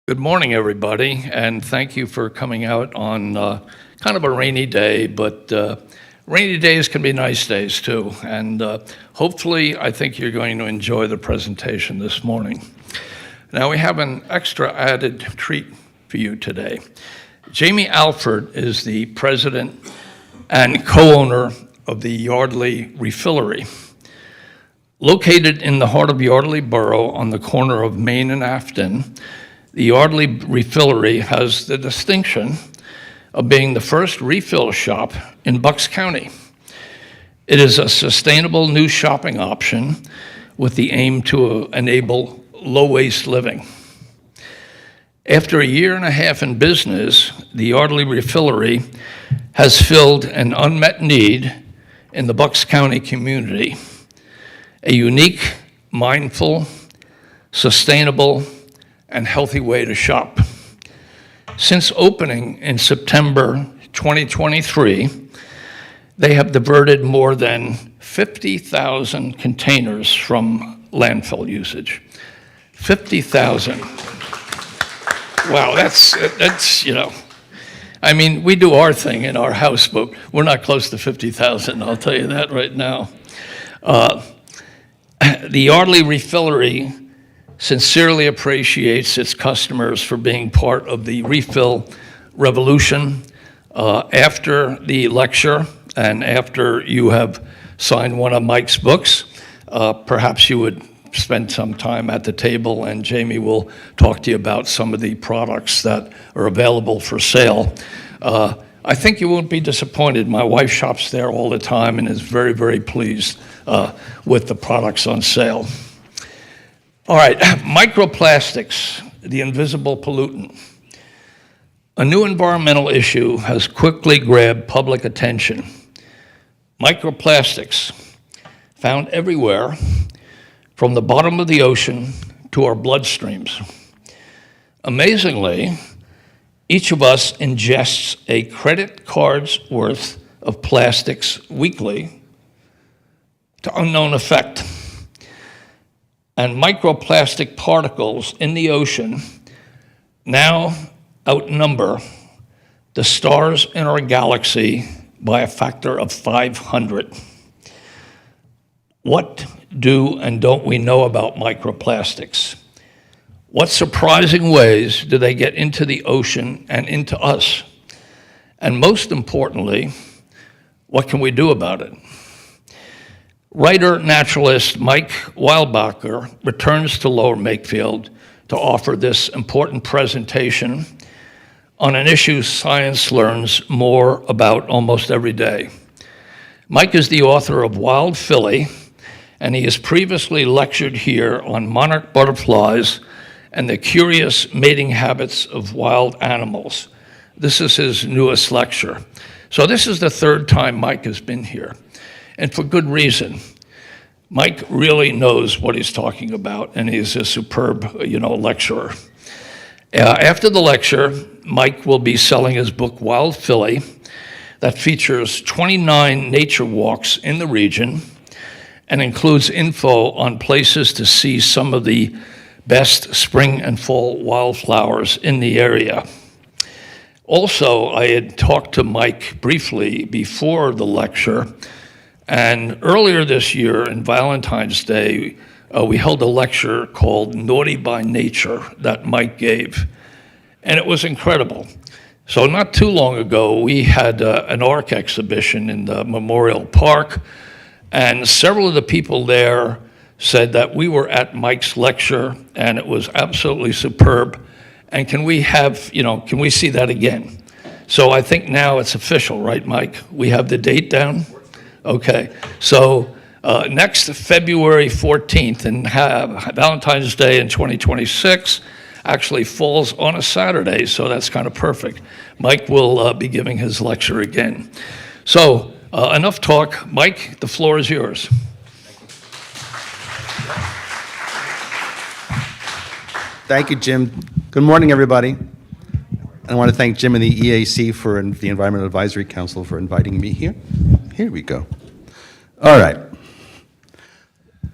Good morning, everybody, and thank you for coming out on kind of a rainy day, but rainy days can be nice days too. And hopefully, I think you're going to enjoy the presentation this morning. Now, we have an extra added treat for you today. Jamie Alford is the president and co-owner of the Yardley Refillery. Located in the heart of Yardley Borough on the corner of Main and Afton, the Yardley Refillery has the distinction of being the first refill shop in Bucks County. It is a sustainable new shopping option with the aim to enable low-waste living. After a year and a half in business, the Yardley Refillery has filled an unmet need in the Bucks County community, a unique, mindful, sustainable, and healthy way to shop. Since opening in September 2023, they have diverted more than 50,000 containers from landfill usage. 50,000. Wow, that's, I mean, we do our thing in our house, but we're not close to 50,000, I'll tell you that right now. The Yardley Refillery sincerely appreciates its customers for being part of the refill revolution. After the lecture and after you have signed one of Mike's books, perhaps you would spend some time at the table and Jamie will talk to you about some of the products that are available for sale. I think you won't be disappointed. My wife shops there all the time and is very, very pleased with the products on sale. All right, microplastics, the invisible pollutant. A new environmental issue has quickly grabbed public attention. Microplastics, found everywhere, from the bottom of the ocean to our bloodstreams. Amazingly, each of us ingests a credit card's worth of plastics weekly to unknown effect. And microplastic particles in the ocean now outnumber the stars in our galaxy by a factor of 500. What do and don't we know about microplastics? What surprising ways do they get into the ocean and into us? And most importantly, what can we do about it? Writer naturalist Mike Weilbacher returns to Lower Makefield to offer this important presentation on an issue science learns more about almost every day. Mike is the author of Wild Philly, and he has previously lectured here on monarch butterflies and the curious mating habits of wild animals. This is his newest lecture. So this is the third time Mike has been here. And for good reason. Mike really knows what he's talking about, and he's a superb, lecturer. After the lecture, Mike will be selling his book, Wild Philly, that features 29 nature walks in the region and includes info on places to see some of the best spring and fall wildflowers in the area. Also, I had talked to Mike briefly before the lecture. And earlier this year, in Valentine's Day, we held a lecture called Naughty by Nature that Mike gave. And it was incredible. So not too long ago, we had an ARC exhibition in the Memorial Park. And several of the people there said that we were at Mike's lecture and it was absolutely superb. And can we see that again? So I think now it's official, right, Mike? We have the date down? Okay, so next February 14th, and Valentine's Day in 2026 actually falls on a Saturday, so that's kind of perfect. Mike will be giving his lecture again. So enough talk. Mike, the floor is yours. Thank you, Jim. Good morning, everybody. I want to thank Jim and the EAC for the Environmental Advisory Council for inviting me here. Here we go. All right.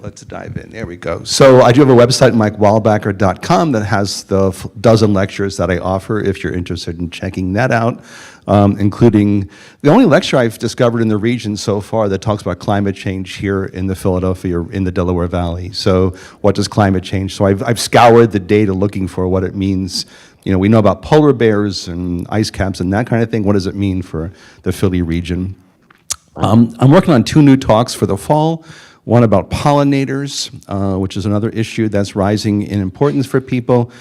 let's dive in. There we go. So I do have a website, Weilbacher.com, that has the dozen lectures that I offer if you're interested in checking that out, including the only lecture I've discovered in the region so far that talks about climate change here in the Philadelphia, or in the Delaware Valley. So what does climate change? So I've scoured the data looking for what it means. You know, we know about polar bears and ice caps and that kind of thing. What does it mean for the Philly region? I'm working on 2 new talks for the fall. One about pollinators, which is another issue that's rising in importance for people.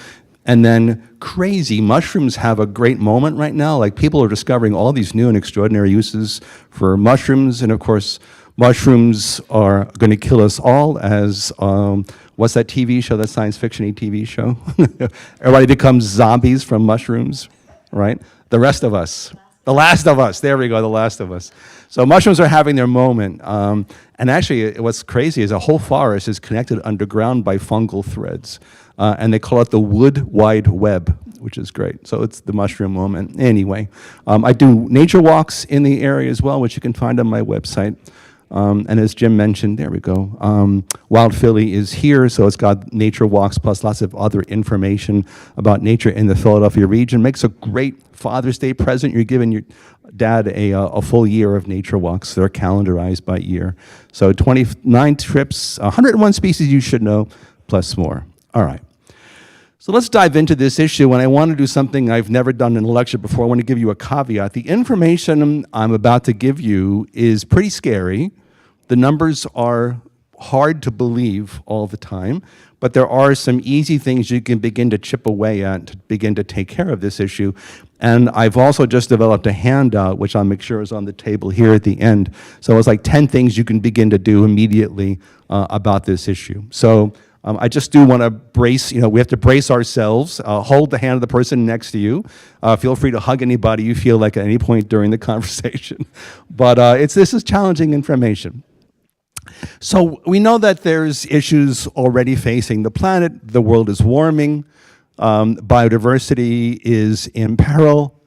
And then crazy, mushrooms have a great moment right now. Like, people are discovering all these new and extraordinary uses for mushrooms. And of course, mushrooms are going to kill us all, as, what's that TV show, that science fiction-y TV show? Everybody becomes zombies from mushrooms, right? The rest of us. The Last of Us, there we go, The Last of Us. So mushrooms are having their moment. And actually, what's crazy is a whole forest is connected underground by fungal threads. And they call it the wood wide web, which is great. So it's the mushroom moment. Anyway, I do nature walks in the area as well, which you can find on my website. And as Jim mentioned, there we go. Wild Philly is here, so it's got nature walks plus lots of other information about nature in the Philadelphia region. Makes a great Father's Day present. You're giving your dad a full year of nature walks. They're calendarized by year. So 29 trips, 101 species you should know, plus more. All right. So let's dive into this issue, and I want to do something I've never done in a lecture before. I want to give you a caveat. The information I'm about to give you is pretty scary. The numbers are hard to believe all the time, but there are some easy things you can begin to chip away at to begin to take care of this issue. And I've also just developed a handout, which I'll make sure is on the table here at the end. So it's like 10 things you can begin to do immediately about this issue. So I just do want to brace, we have to brace ourselves, hold the hand of the person next to you. Feel free to hug anybody you feel like at any point during the conversation. But this is challenging information. So we know that there's issues already facing the planet. The world is warming. Biodiversity is in peril.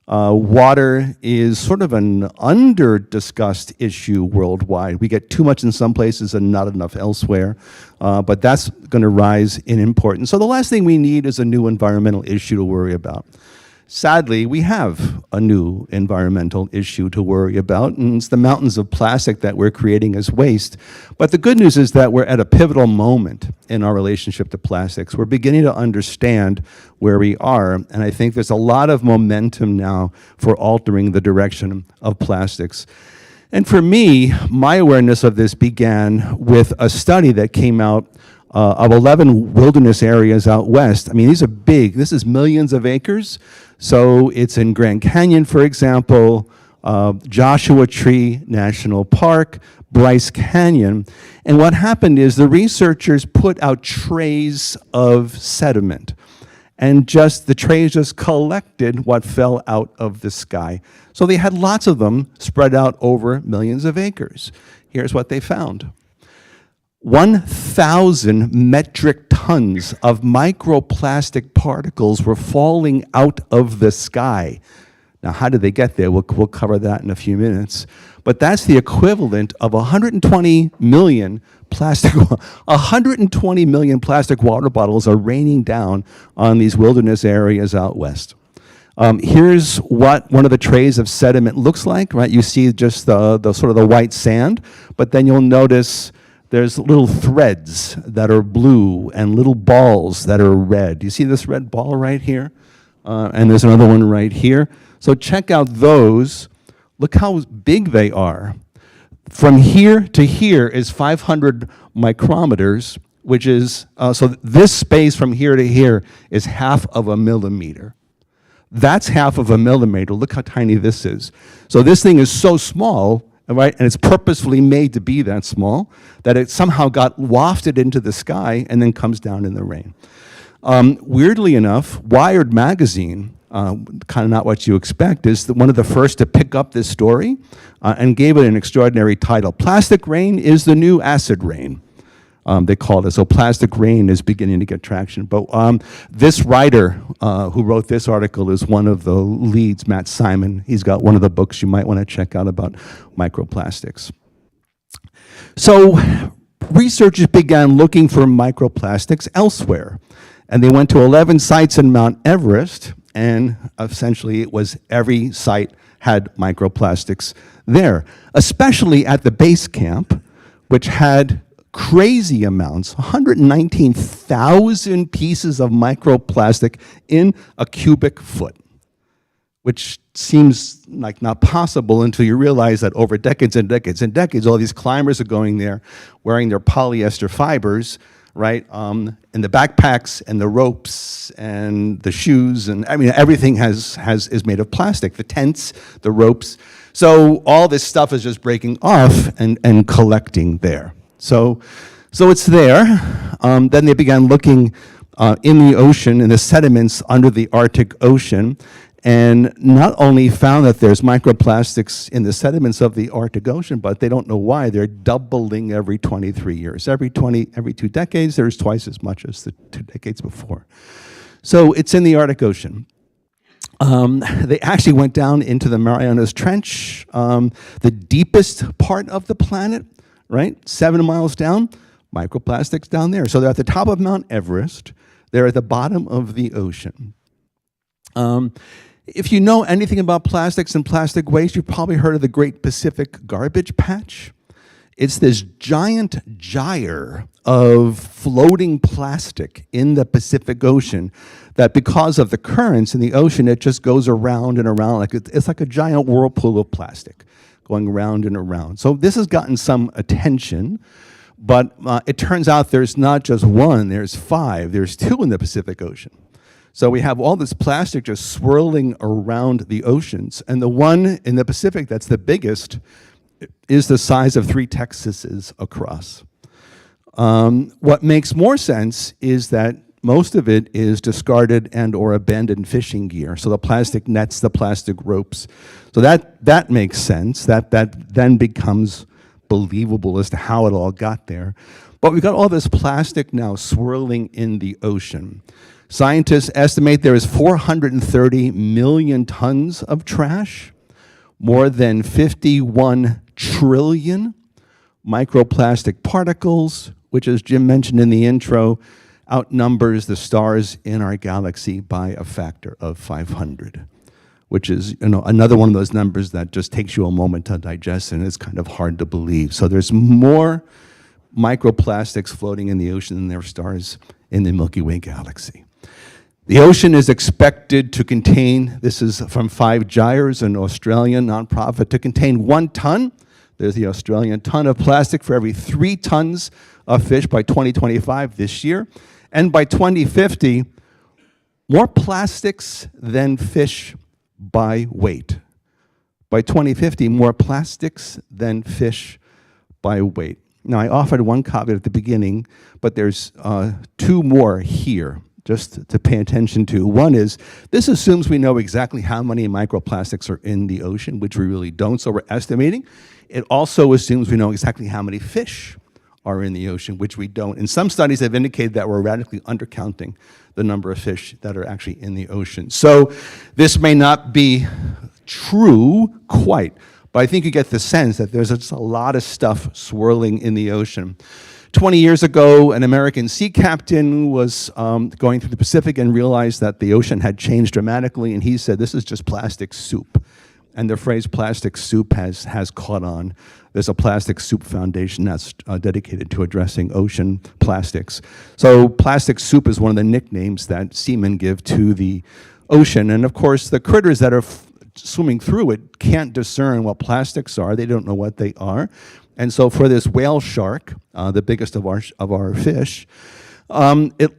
Water is sort of an under-discussed issue worldwide. We get too much in some places and not enough elsewhere, but that's going to rise in importance. So the last thing we need is a new environmental issue to worry about. Sadly, we have a new environmental issue to worry about, and it's the mountains of plastic that we're creating as waste. But the good news is that we're at a pivotal moment in our relationship to plastics. We're beginning to understand where we are, and I think there's a lot of momentum now for altering the direction of plastics. And for me, my awareness of this began with a study that came out of 11 wilderness areas out west. I mean, these are big. This is millions of acres. So it's in Grand Canyon, for example, Joshua Tree National Park, Bryce Canyon. And what happened is the researchers put out trays of sediment. And the trays just collected what fell out of the sky. So they had lots of them spread out over millions of acres. Here's what they found. 1,000 metric tons of microplastic particles were falling out of the sky. Now, how did they get there? We'll cover that in a few minutes. But that's the equivalent of 120 million plastic water bottles are raining down on these wilderness areas out west. Here's what one of the trays of sediment looks like, right? You see just the sort of the white sand, but then you'll notice there's little threads that are blue and little balls that are red. You see this red ball right here? And there's another one right here. So check out those. Look how big they are. From here to here is 500 micrometers, which is, so this space from here to here is half of a millimeter. That's half of a millimeter. Look how tiny this is. So this thing is so small, right, and it's purposefully made to be that small, that it somehow got wafted into the sky and then comes down in the rain. Weirdly enough, Wired magazine, kind of not what you expect, is one of the first to pick up this story and gave it an extraordinary title. Plastic rain is the new acid rain. They called it. So plastic rain is beginning to get traction. But this writer who wrote this article is one of the leads, Matt Simon. He's got one of the books you might want to check out about microplastics. So researchers began looking for microplastics elsewhere. And they went to 11 sites in Mount Everest, and essentially it was every site had microplastics there, especially at the base camp, which had crazy amounts, 119,000 pieces of microplastic in a cubic foot, which seems like not possible until you realize that over decades and decades and decades, all these climbers are going there wearing their polyester fibers, right? And the backpacks and the ropes and the shoes, and I mean, everything is made of plastic, the tents, the ropes. So all this stuff is just breaking off and collecting there. So it's there. Then they began looking in the ocean, in the sediments under the Arctic Ocean, and not only found that there's microplastics in the sediments of the Arctic Ocean, but they don't know why. They're doubling every 23 years. Every 2 decades, there's twice as much as the 2 decades before. So it's in the Arctic Ocean. They actually went down into the Marianas Trench, the deepest part of the planet, right? 7 miles down, microplastics down there. So they're at the top of Mount Everest. They're at the bottom of the ocean. If you know anything about plastics and plastic waste, you've probably heard of the Great Pacific Garbage Patch. It's this giant gyre of floating plastic in the Pacific Ocean that, because of the currents in the ocean, it just goes around and around. Like it's like a giant whirlpool of plastic going around and around. So this has gotten some attention, but it turns out there's not just one, there's 5. There's 2 in the Pacific Ocean. So we have all this plastic just swirling around the oceans, and the one in the Pacific that's the biggest is the size of 3 Texases across. What makes more sense is that most of it is discarded and or abandoned fishing gear. So the plastic nets, the plastic ropes. So that makes sense. That then becomes believable as to how it all got there. But we've got all this plastic now swirling in the ocean. Scientists estimate there is 430 million tons of trash, more than 51 trillion microplastic particles, which, as Jim mentioned in the intro, outnumbers the stars in our galaxy by a factor of 500, which is another one of those numbers that just takes you a moment to digest, and it's kind of hard to believe. So there's more microplastics floating in the ocean than there are stars in the Milky Way galaxy. The ocean is expected to contain, this is from 5 Gyres, an Australian nonprofit, to contain 1 ton. There's the Australian ton of plastic for every 3 tons of fish by 2025 this year. And by 2050, more plastics than fish by weight. By 2050, more plastics than fish by weight. Now, I offered one caveat at the beginning, but there's 2 more here just to pay attention to. One is, this assumes we know exactly how many microplastics are in the ocean, which we really don't, so we're estimating. It also assumes we know exactly how many fish are in the ocean, which we don't. And some studies have indicated that we're radically undercounting the number of fish that are actually in the ocean. So this may not be true quite, but I think you get the sense that there's just a lot of stuff swirling in the ocean. 20 years ago, an American sea captain was going through the Pacific and realized that the ocean had changed dramatically, and he said, this is just plastic soup. And the phrase plastic soup has caught on. There's a Plastic Soup Foundation that's dedicated to addressing ocean plastics. So plastic soup is one of the nicknames that seamen give to the ocean. And of course, the critters that are swimming through it can't discern what plastics are. They don't know what they are. And so for this whale shark, the biggest of our fish, it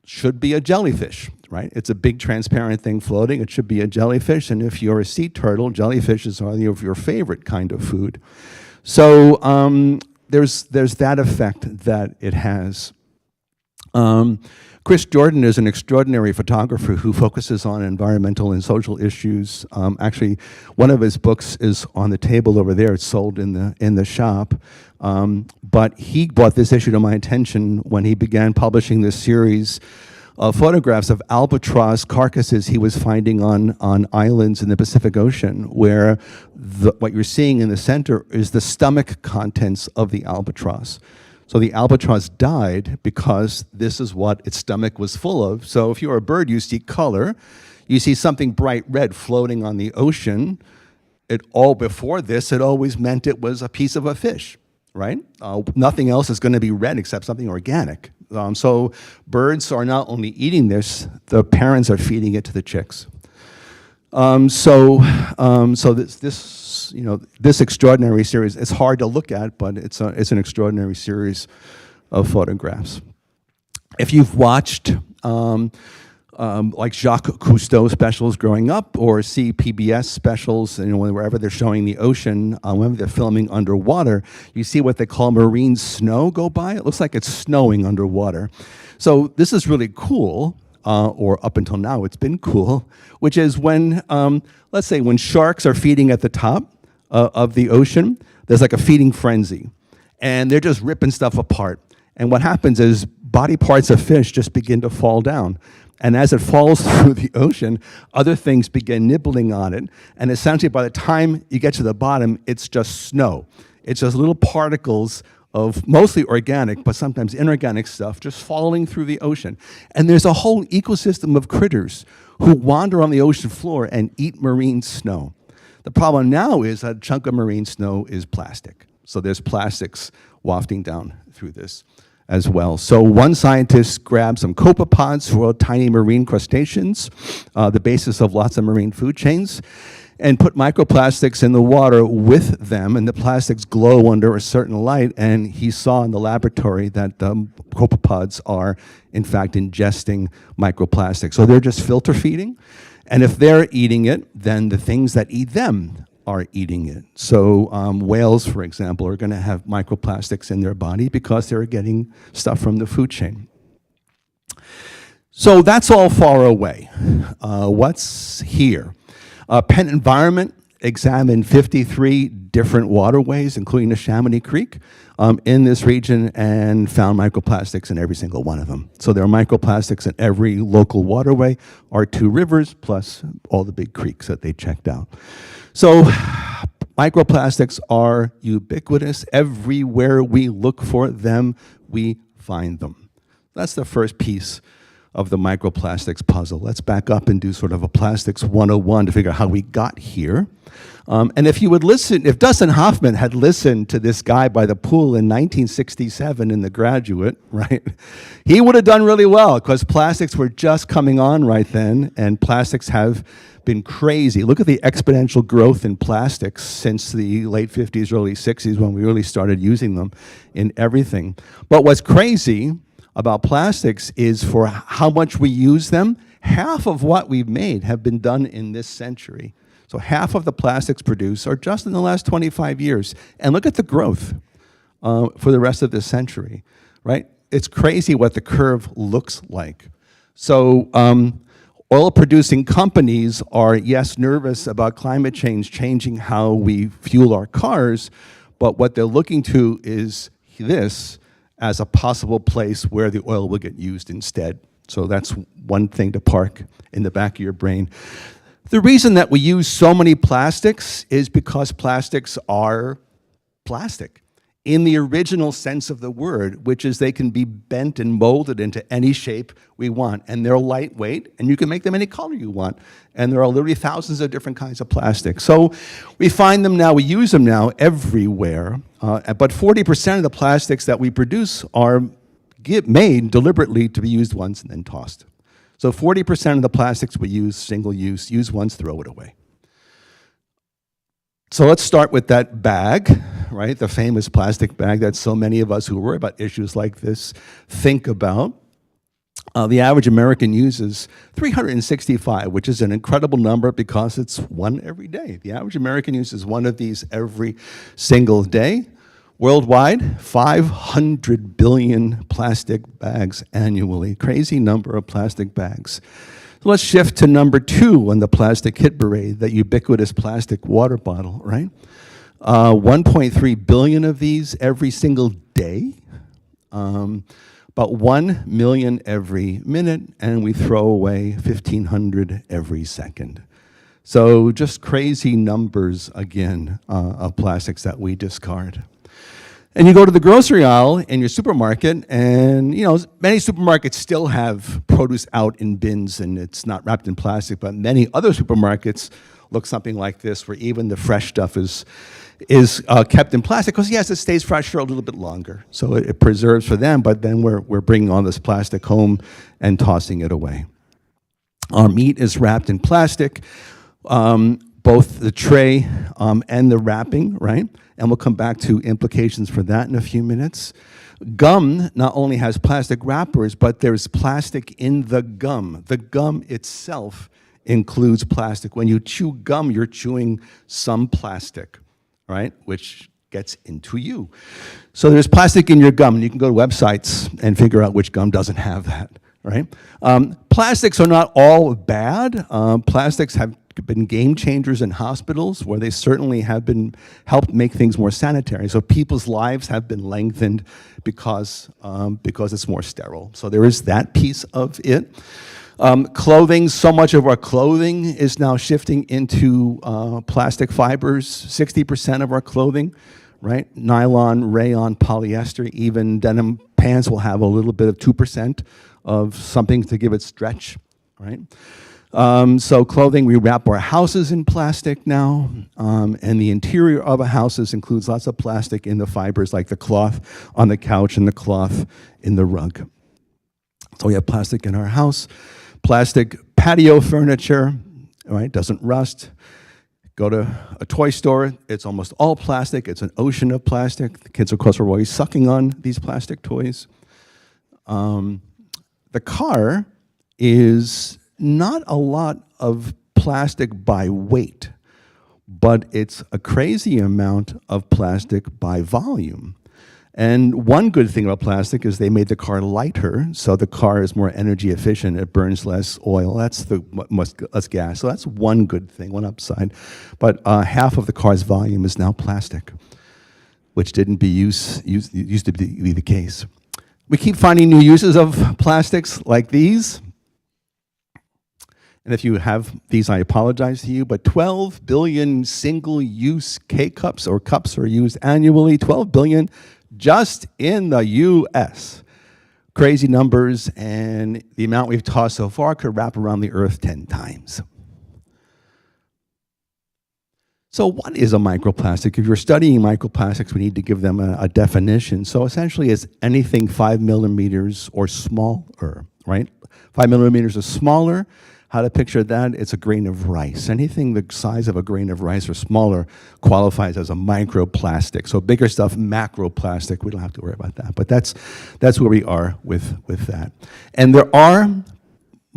should be a jellyfish, right? It's a big transparent thing floating. It should be a jellyfish. And if you're a sea turtle, jellyfishes are your favorite kind of food. So there's that effect that it has. Chris Jordan is an extraordinary photographer who focuses on environmental and social issues. Actually, one of his books is on the table over there. It's sold in the shop. But he brought this issue to my attention when he began publishing this series of photographs of albatross carcasses he was finding on islands in the Pacific Ocean, where what you're seeing in the center is the stomach contents of the albatross. So the albatross died because this is what its stomach was full of. So if you're a bird, you see color, you see something bright red floating on the ocean. Before this, it always meant it was a piece of a fish, right? Nothing else is going to be red except something organic. So birds are not only eating this, the parents are feeding it to the chicks. So this extraordinary series, it's hard to look at, but it's an extraordinary series of photographs. If you've watched like Jacques Cousteau specials growing up, or see PBS specials, wherever they're showing the ocean, whenever they're filming underwater, you see what they call marine snow go by. It looks like it's snowing underwater. So this is really cool. Or up until now, it's been cool, which is when, let's say, when sharks are feeding at the top of the ocean, there's like a feeding frenzy, and they're just ripping stuff apart. And what happens is body parts of fish just begin to fall down. And as it falls through the ocean, other things begin nibbling on it. And essentially, by the time you get to the bottom, it's just snow. It's just little particles of mostly organic, but sometimes inorganic stuff just falling through the ocean. And there's a whole ecosystem of critters who wander on the ocean floor and eat marine snow. The problem now is that a chunk of marine snow is plastic. So there's plastics wafting down through this as well. So one scientist grabbed some copepods, who are tiny marine crustaceans, the basis of lots of marine food chains, and put microplastics in the water with them, and the plastics glow under a certain light, and he saw in the laboratory that copepods are, in fact, ingesting microplastics. So they're just filter feeding, and if they're eating it, then the things that eat them are eating it. So whales, for example, are going to have microplastics in their body because they're getting stuff from the food chain. So that's all far away. What's here? Penn Environment examined 53 different waterways, including the Chamonix Creek, in this region, and found microplastics in every single one of them. So there are microplastics in every local waterway, our 2 rivers, plus all the big creeks that they checked out. So microplastics are ubiquitous. Everywhere we look for them, we find them. That's the first piece of the microplastics puzzle. Let's back up and do sort of a plastics 101 to figure out how we got here. And if you would listen, if Dustin Hoffman had listened to this guy by the pool in 1967 in The Graduate, right, he would have done really well, because plastics were just coming on right then, and plastics have been crazy. Look at the exponential growth in plastics since the late 50s, early 60s, when we really started using them in everything. But what's crazy about plastics is, for how much we use them, half of what we've made have been done in this century. So half of the plastics produced are just in the last 25 years. And look at the growth for the rest of this century, right? It's crazy what the curve looks like. So oil-producing companies are, yes, nervous about climate change changing how we fuel our cars, but what they're looking to is this as a possible place where the oil will get used instead. So that's one thing to park in the back of your brain. The reason that we use so many plastics is because plastics are plastic in the original sense of the word, which is they can be bent and molded into any shape we want, and they're lightweight, and you can make them any color you want, and there are literally thousands of different kinds of plastic. So we find them now, we use them now everywhere, but 40% of the plastics that we produce are made deliberately to be used once and then tossed. So 40% of the plastics we use, single use, use once, throw it away. So let's start with that bag, right? The famous plastic bag that so many of us who worry about issues like this think about. The average American uses 365, which is an incredible number because it's one every day. The average American uses one of these every single day. Worldwide, 500 billion plastic bags annually. Crazy number of plastic bags. So let's shift to number 2 on the plastic hit parade, that ubiquitous plastic water bottle, right? 1.3 billion of these every single day. About 1 million every minute, and we throw away 1,500 every second. So just crazy numbers, again, of plastics that we discard. And you go to the grocery aisle in your supermarket, and many supermarkets still have produce out in bins and it's not wrapped in plastic, but many other supermarkets look something like this, where even the fresh stuff is kept in plastic, because yes, it stays fresh for a little bit longer, so it preserves for them, but then we're bringing all this plastic home and tossing it away. Our meat is wrapped in plastic, both the tray and the wrapping, right? And we'll come back to implications for that in a few minutes. Gum not only has plastic wrappers, but there's plastic in the gum. The gum itself includes plastic. When you chew gum, you're chewing some plastic, right? Which gets into you. So there's plastic in your gum, and you can go to websites and figure out which gum doesn't have that, right? Plastics are not all bad. Plastics have been game changers in hospitals, where they certainly have been helped make things more sanitary. So people's lives have been lengthened because it's more sterile. So there is that piece of it. Clothing, so much of our clothing is now shifting into plastic fibers. 60% of our clothing, right? Nylon, rayon, polyester, even denim pants will have a little bit of 2% of something to give it stretch, right? So clothing, we wrap our houses in plastic now, and the interior of our houses includes lots of plastic in the fibers, like the cloth on the couch and the cloth in the rug. So we have plastic in our house. Plastic patio furniture, right, doesn't rust. Go to a toy store, it's almost all plastic. It's an ocean of plastic. The kids, of course, are always sucking on these plastic toys. The car is not a lot of plastic by weight, but it's a crazy amount of plastic by volume. And one good thing about plastic is they made the car lighter, so the car is more energy efficient. It burns less oil. That's less gas. So that's one good thing, one upside. But half of the car's volume is now plastic, which used to be the case. We keep finding new uses of plastics like these. And if you have these, I apologize to you, but 12 billion single-use K-cups or cups are used annually, 12 billion just in the US. Crazy numbers, and the amount we've tossed so far could wrap around the earth 10 times. So what is a microplastic? If you're studying microplastics, we need to give them a definition. So essentially, it's anything 5 millimeters or smaller, right? 5 millimeters or smaller. How to picture that? It's a grain of rice. Anything the size of a grain of rice or smaller qualifies as a microplastic. So bigger stuff, macroplastic. We don't have to worry about that. But that's where we are with that. And there are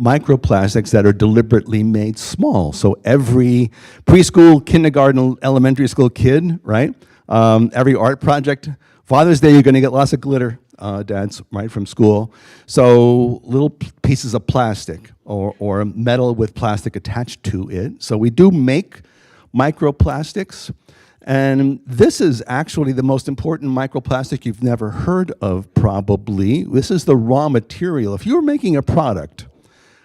microplastics that are deliberately made small. So every preschool, kindergarten, elementary school kid, right? Every art project, Father's Day, you're going to get lots of glitter, dads, right, from school. So little pieces of plastic or metal with plastic attached to it. So we do make microplastics. And this is actually the most important microplastic you've never heard of, probably. This is the raw material. If you're making a product,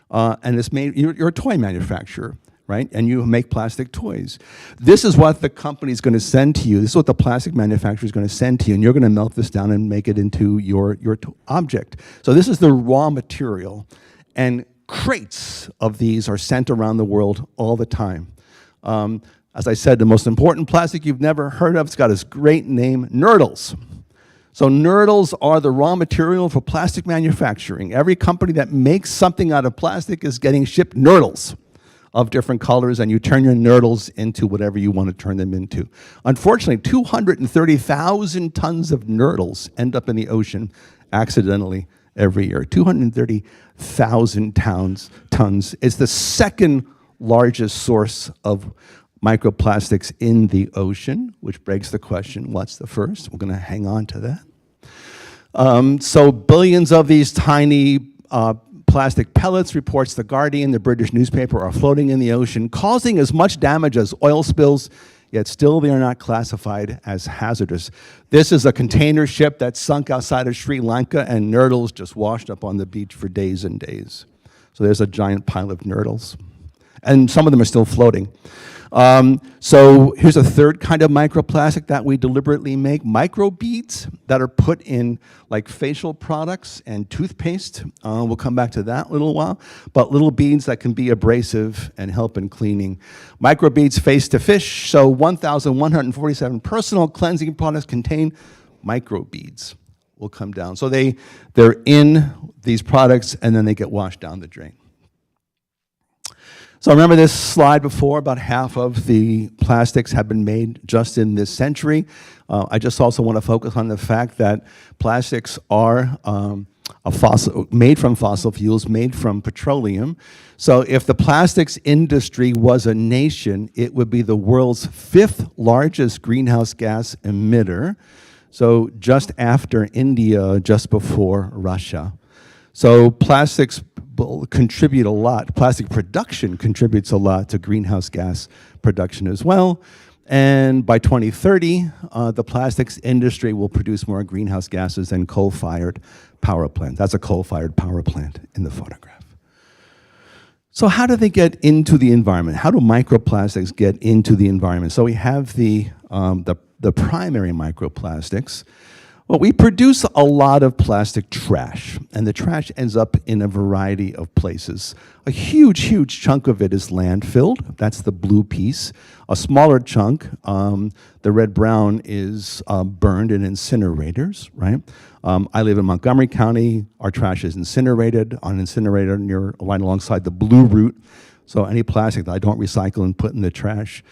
and it's made, you're a toy manufacturer, right? And you make plastic toys. This is what the company's going to send to you. This is what the plastic manufacturer is going to send to you, and you're going to melt this down and make it into your object. So this is the raw material, and crates of these are sent around the world all the time. As I said, the most important plastic you've never heard of, it's got this great name, nurdles. So nurdles are the raw material for plastic manufacturing. Every company that makes something out of plastic is getting shipped nurdles of different colors, and you turn your nurdles into whatever you want to turn them into. Unfortunately, 230,000 tons of nurdles end up in the ocean accidentally every year. 230,000 tons. It's the second largest source of microplastics in the ocean, which begs the question, what's the first? We're going to hang on to that. So billions of these tiny plastic pellets, reports The Guardian, the British newspaper, are floating in the ocean, causing as much damage as oil spills, yet still they are not classified as hazardous. This is a container ship that sunk outside of Sri Lanka, and nurdles just washed up on the beach for days and days. So there's a giant pile of nurdles. and some of them are still floating. So here's a third kind of microplastic that we deliberately make, microbeads that are put in like facial products and toothpaste. We'll come back to that in a little while, but little beads that can be abrasive and help in cleaning. Microbeads face to fish, so 1,147 personal cleansing products contain microbeads. Will come down. So they're in these products and then they get washed down the drain. So remember this slide before, about half of the plastics have been made just in this century. I just also want to focus on the fact that plastics are made from fossil fuels, made from petroleum. So if the plastics industry was a nation, it would be the world's 5th largest greenhouse gas emitter. So just after India, just before Russia. So plastics contribute a lot. Plastic production contributes a lot to greenhouse gas production as well. And by 2030, the plastics industry will produce more greenhouse gases than coal-fired power plants. That's a coal-fired power plant in the photograph. So how do they get into the environment? How do microplastics get into the environment? So we have the primary microplastics. Well, we produce a lot of plastic trash, and the trash ends up in a variety of places. A huge, huge chunk of it is landfilled. That's the blue piece. A smaller chunk, the red-brown, is burned in incinerators, right? I live in Montgomery County. Our trash is incinerated on an incinerator right alongside the blue route. So any plastic that I don't recycle and put in the trash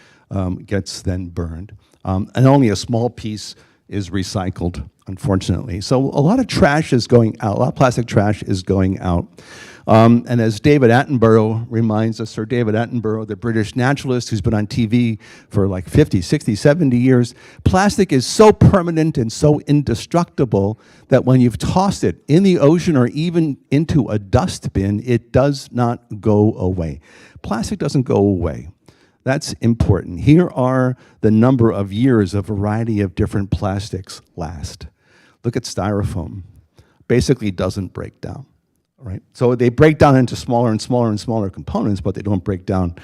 gets then burned. And only a small piece is recycled, unfortunately. So a lot of trash is going out, a lot of plastic trash is going out. And as David Attenborough reminds us, Sir David Attenborough, the British naturalist who's been on TV for like 50, 60, 70 years, plastic is so permanent and so indestructible that when you've tossed it in the ocean or even into a dustbin, it does not go away. Plastic doesn't go away. That's important. Here are the number of years a variety of different plastics last. Look at styrofoam. Basically doesn't break down, right? So they break down into smaller and smaller and smaller components, but they don't break down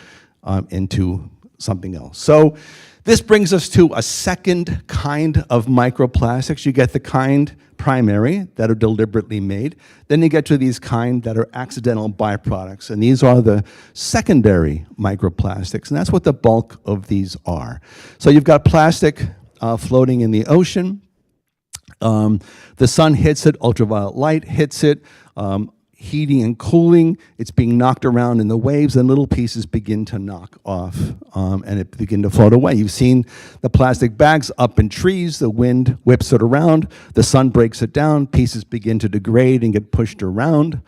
into something else. So this brings us to a second kind of microplastics. You get the kind primary that are deliberately made. Then you get to these kind that are accidental byproducts. And these are the secondary microplastics. And that's what the bulk of these are. So you've got plastic floating in the ocean. The sun hits it, ultraviolet light hits it, heating and cooling, it's being knocked around in the waves, and little pieces begin to knock off and it begin to float away. You've seen the plastic bags up in trees, the wind whips it around, the sun breaks it down, pieces begin to degrade and get pushed around.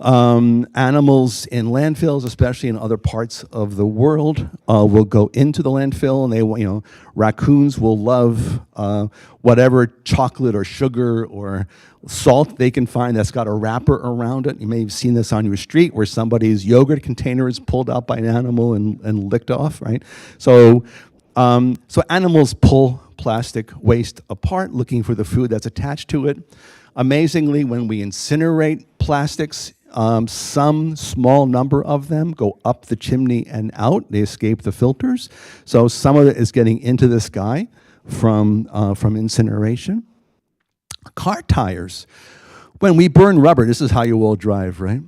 Animals in landfills, especially in other parts of the world, will go into the landfill, and they, raccoons will love whatever chocolate or sugar or salt they can find that's got a wrapper around it. You may have seen this on your street where somebody's yogurt container is pulled out by an animal and licked off, right? So animals pull plastic waste apart, looking for the food that's attached to it. Amazingly, when we incinerate plastics, some small number of them go up the chimney and out. They escape the filters. So some of it is getting into the sky from incineration. Car tires. When we burn rubber, this is how you all drive, right?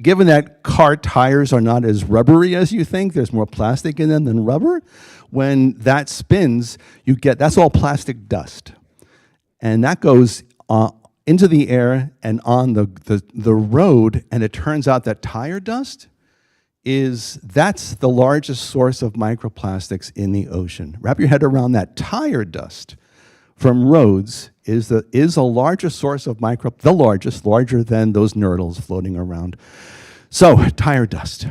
Given that car tires are not as rubbery as you think, there's more plastic in them than rubber, when that spins, that's all plastic dust. And that goes into the air and on the road, and it turns out that tire dust that's the largest source of microplastics in the ocean. Wrap your head around that. Tire dust from roads is a larger source of larger than those nurdles floating around. So, tire dust.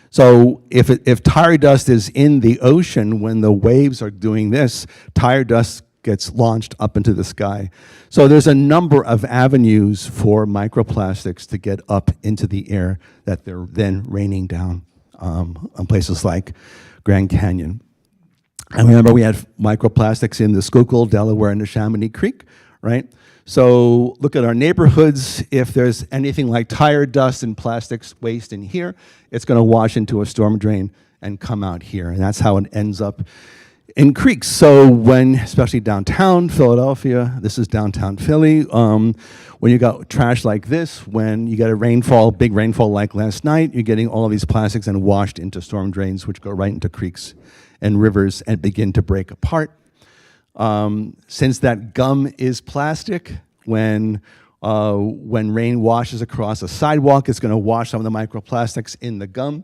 So if tire dust is in the ocean when the waves are doing this, tire dust gets launched up into the sky. So there's a number of avenues for microplastics to get up into the air that they're then raining down on places like Grand Canyon. And remember, we had microplastics in the Schuylkill, Delaware, and the Chamonix Creek, right? So look at our neighborhoods. If there's anything like tire dust and plastics waste in here, it's going to wash into a storm drain and come out here. And that's how it ends up in creeks. So when, especially downtown Philadelphia, this is downtown Philly, when you got trash like this, when you get a rainfall, big rainfall like last night, you're getting all of these plastics and washed into storm drains, which go right into creeks and rivers and begin to break apart. Since that gum is plastic, when rain washes across a sidewalk, it's going to wash some of the microplastics in the gum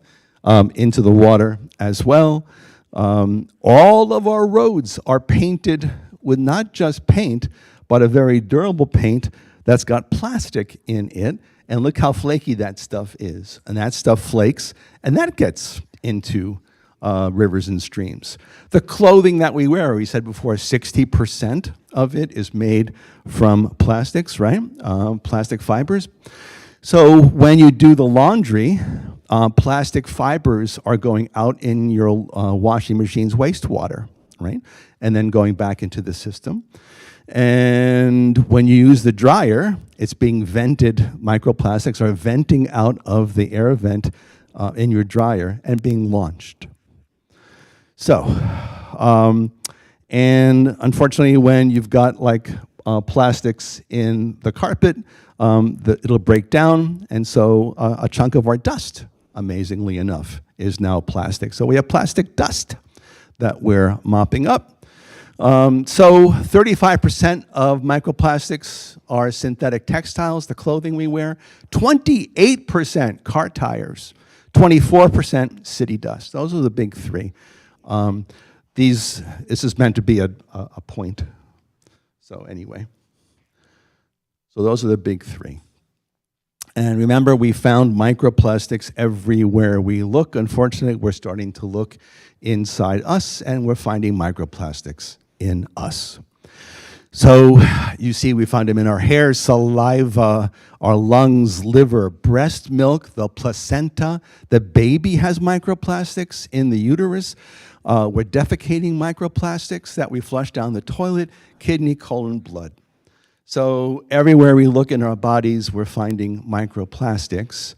into the water as well. All of our roads are painted with not just paint, but a very durable paint that's got plastic in it. And look how flaky that stuff is. And that stuff flakes, and that gets into rivers and streams. The clothing that we wear, we said before, 60% of it is made from plastics, right? Plastic fibers. So when you do the laundry, plastic fibers are going out in your washing machine's wastewater, right? And then going back into the system. And when you use the dryer, it's being vented, microplastics are venting out of the air vent in your dryer and being launched. So, and unfortunately, when you've got like plastics in the carpet, it'll break down, and so a chunk of our dust, amazingly enough, is now plastic. So we have plastic dust that we're mopping up. So 35% of microplastics are synthetic textiles, the clothing we wear, 28% car tires, 24% city dust. Those are the big three. This is meant to be a point. So anyway, so those are the big three. And remember, we found microplastics everywhere we look. Unfortunately, we're starting to look inside us, and we're finding microplastics in us. So you see, we find them in our hair, saliva, our lungs, liver, breast milk, the placenta. The baby has microplastics in the uterus. We're defecating microplastics that we flush down the toilet, kidney, colon, blood. So everywhere we look in our bodies, we're finding microplastics.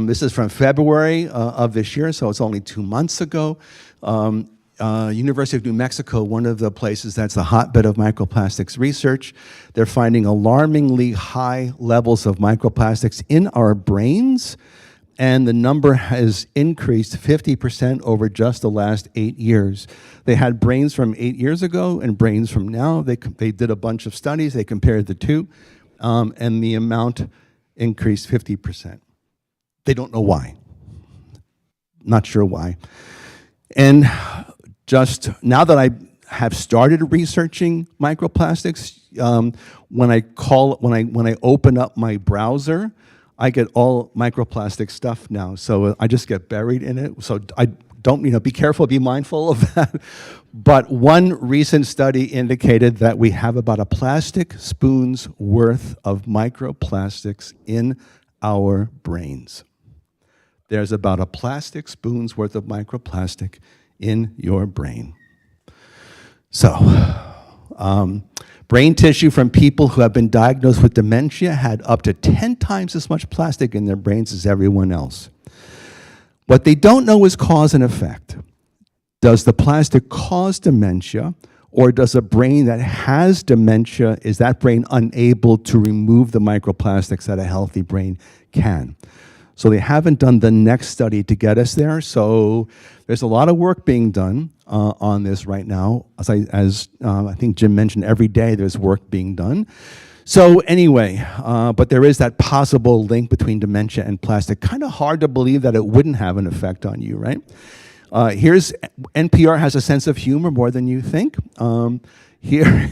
This is from February of this year, so it's only 2 months ago. University of New Mexico, one of the places that's a hotbed of microplastics research, they're finding alarmingly high levels of microplastics in our brains, and the number has increased 50% over just the last 8 years. They had brains from 8 years ago and brains from now. They did a bunch of studies, they compared the two, and the amount increased 50%. They don't know why. Not sure why. And just now that I have started researching microplastics, when I open up my browser, I get all microplastic stuff now. So I just get buried in it. So I don't, be careful, be mindful of that. But one recent study indicated that we have about a plastic spoon's worth of microplastics in our brains. There's about a plastic spoon's worth of microplastic in your brain. So, brain tissue from people who have been diagnosed with dementia had up to 10 times as much plastic in their brains as everyone else. What they don't know is cause and effect. Does the plastic cause dementia, or does a brain that has dementia, is that brain unable to remove the microplastics that a healthy brain can? So they haven't done the next study to get us there. So there's a lot of work being done on this right now. As I think Jim mentioned, every day there's work being done. So anyway, but there is that possible link between dementia and plastic. Kind of hard to believe that it wouldn't have an effect on you, right? NPR has a sense of humor more than you think. Here,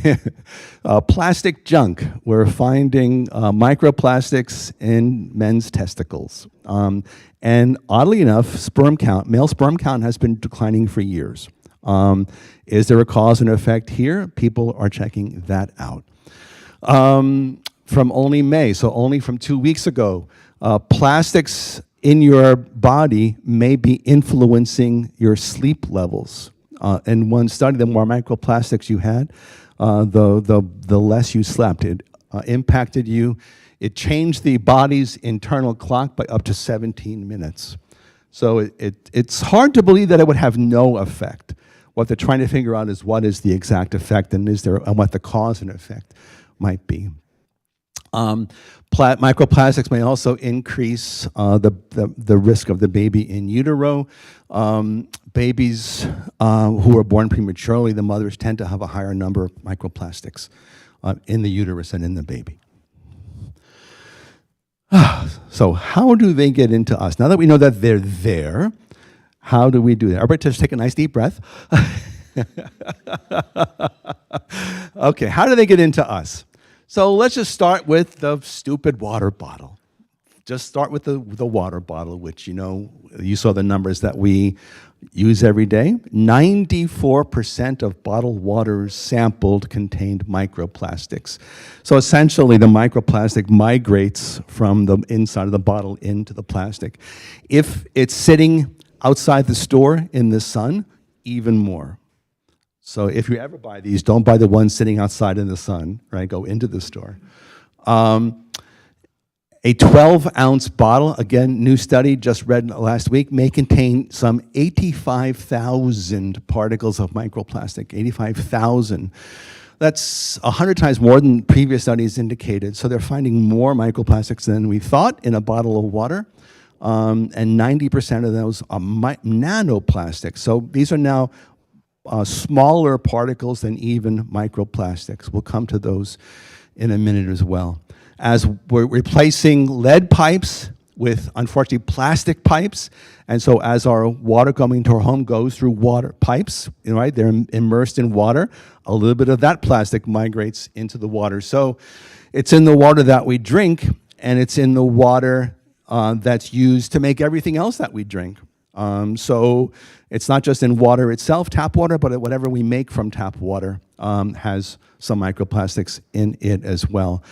plastic junk. We're finding microplastics in men's testicles. And oddly enough, male sperm count has been declining for years. Is there a cause and effect here? People are checking that out. From only May, so only from 2 weeks ago, plastics in your body may be influencing your sleep levels. In one study, the more microplastics you had, the less you slept. impacted you, it changed the body's internal clock by up to 17 minutes. So it's hard to believe that it would have no effect. What they're trying to figure out is what is the exact effect and what the cause and effect might be. Microplastics may also increase the risk of the baby in utero. Babies who are born prematurely, the mothers tend to have a higher number of microplastics in the uterus and in the baby. So how do they get into us? Now that we know that they're there, how do we do that? Everybody just take a nice deep breath. Okay, how do they get into us? So let's just start with the stupid water bottle. Just start with the water bottle, which, you saw the numbers that we use every day. 94% of bottled waters sampled contained microplastics. So essentially, the microplastic migrates from the inside of the bottle into the plastic. If it's sitting outside the store in the sun, even more. So if you ever buy these, don't buy the ones sitting outside in the sun, right? Go into the store. A 12-ounce bottle, again, new study just read last week, may contain some 85,000 particles of microplastic, 85,000. That's 100 times more than previous studies indicated. So they're finding more microplastics than we thought in a bottle of water. And 90% of those are nanoplastics. So these are now smaller particles than even microplastics. We'll come to those in a minute as well. As we're replacing lead pipes with, unfortunately, plastic pipes, and so as our water coming to our home goes through water pipes, right, they're immersed in water, a little bit of that plastic migrates into the water. So it's in the water that we drink, and it's in the water that's used to make everything else that we drink. So it's not just in water itself, tap water, but whatever we make from tap water has some microplastics in it as well.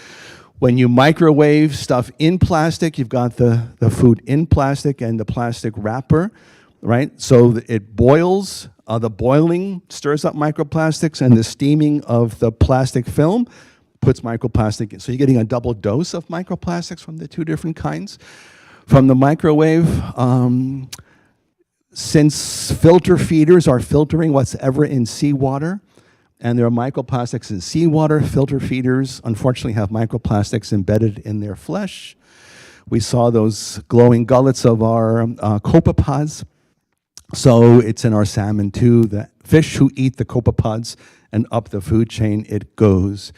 When you microwave stuff in plastic, you've got the food in plastic and the plastic wrapper, right? So it boils, the boiling stirs up microplastics, and the steaming of the plastic film puts microplastic in. So you're getting a double dose of microplastics from the two different kinds. From the microwave, since filter feeders are filtering what's ever in seawater, and there are microplastics in seawater, filter feeders unfortunately have microplastics embedded in their flesh. We saw those glowing gullets of our copepods. So it's in our salmon too. The fish who eat the copepods and up the food chain it goes.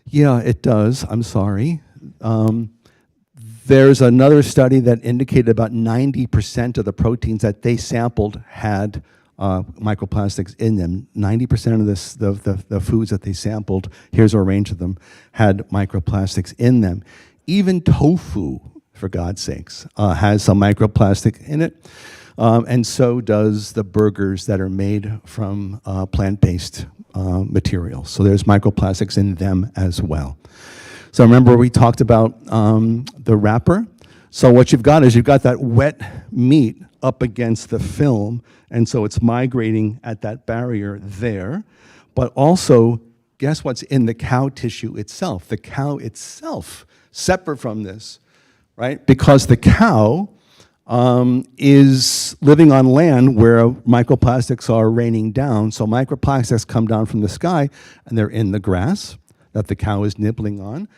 Yeah, it does. I'm sorry. There's another study that indicated about 90% of the proteins that they sampled had microplastics in them. 90% of the foods that they sampled, here's a range of them, had microplastics in them. Even tofu, for God's sakes, has some microplastic in it. And so does the burgers that are made from plant-based materials. So there's microplastics in them as well. So remember we talked about the wrapper? So what you've got is you've got that wet meat up against the film, and so it's migrating at that barrier there. But also, guess what's in the cow tissue itself? The cow itself, separate from this, right? Because the cow is living on land where microplastics are raining down. So microplastics come down from the sky, and they're in the grass that the cow is nibbling on.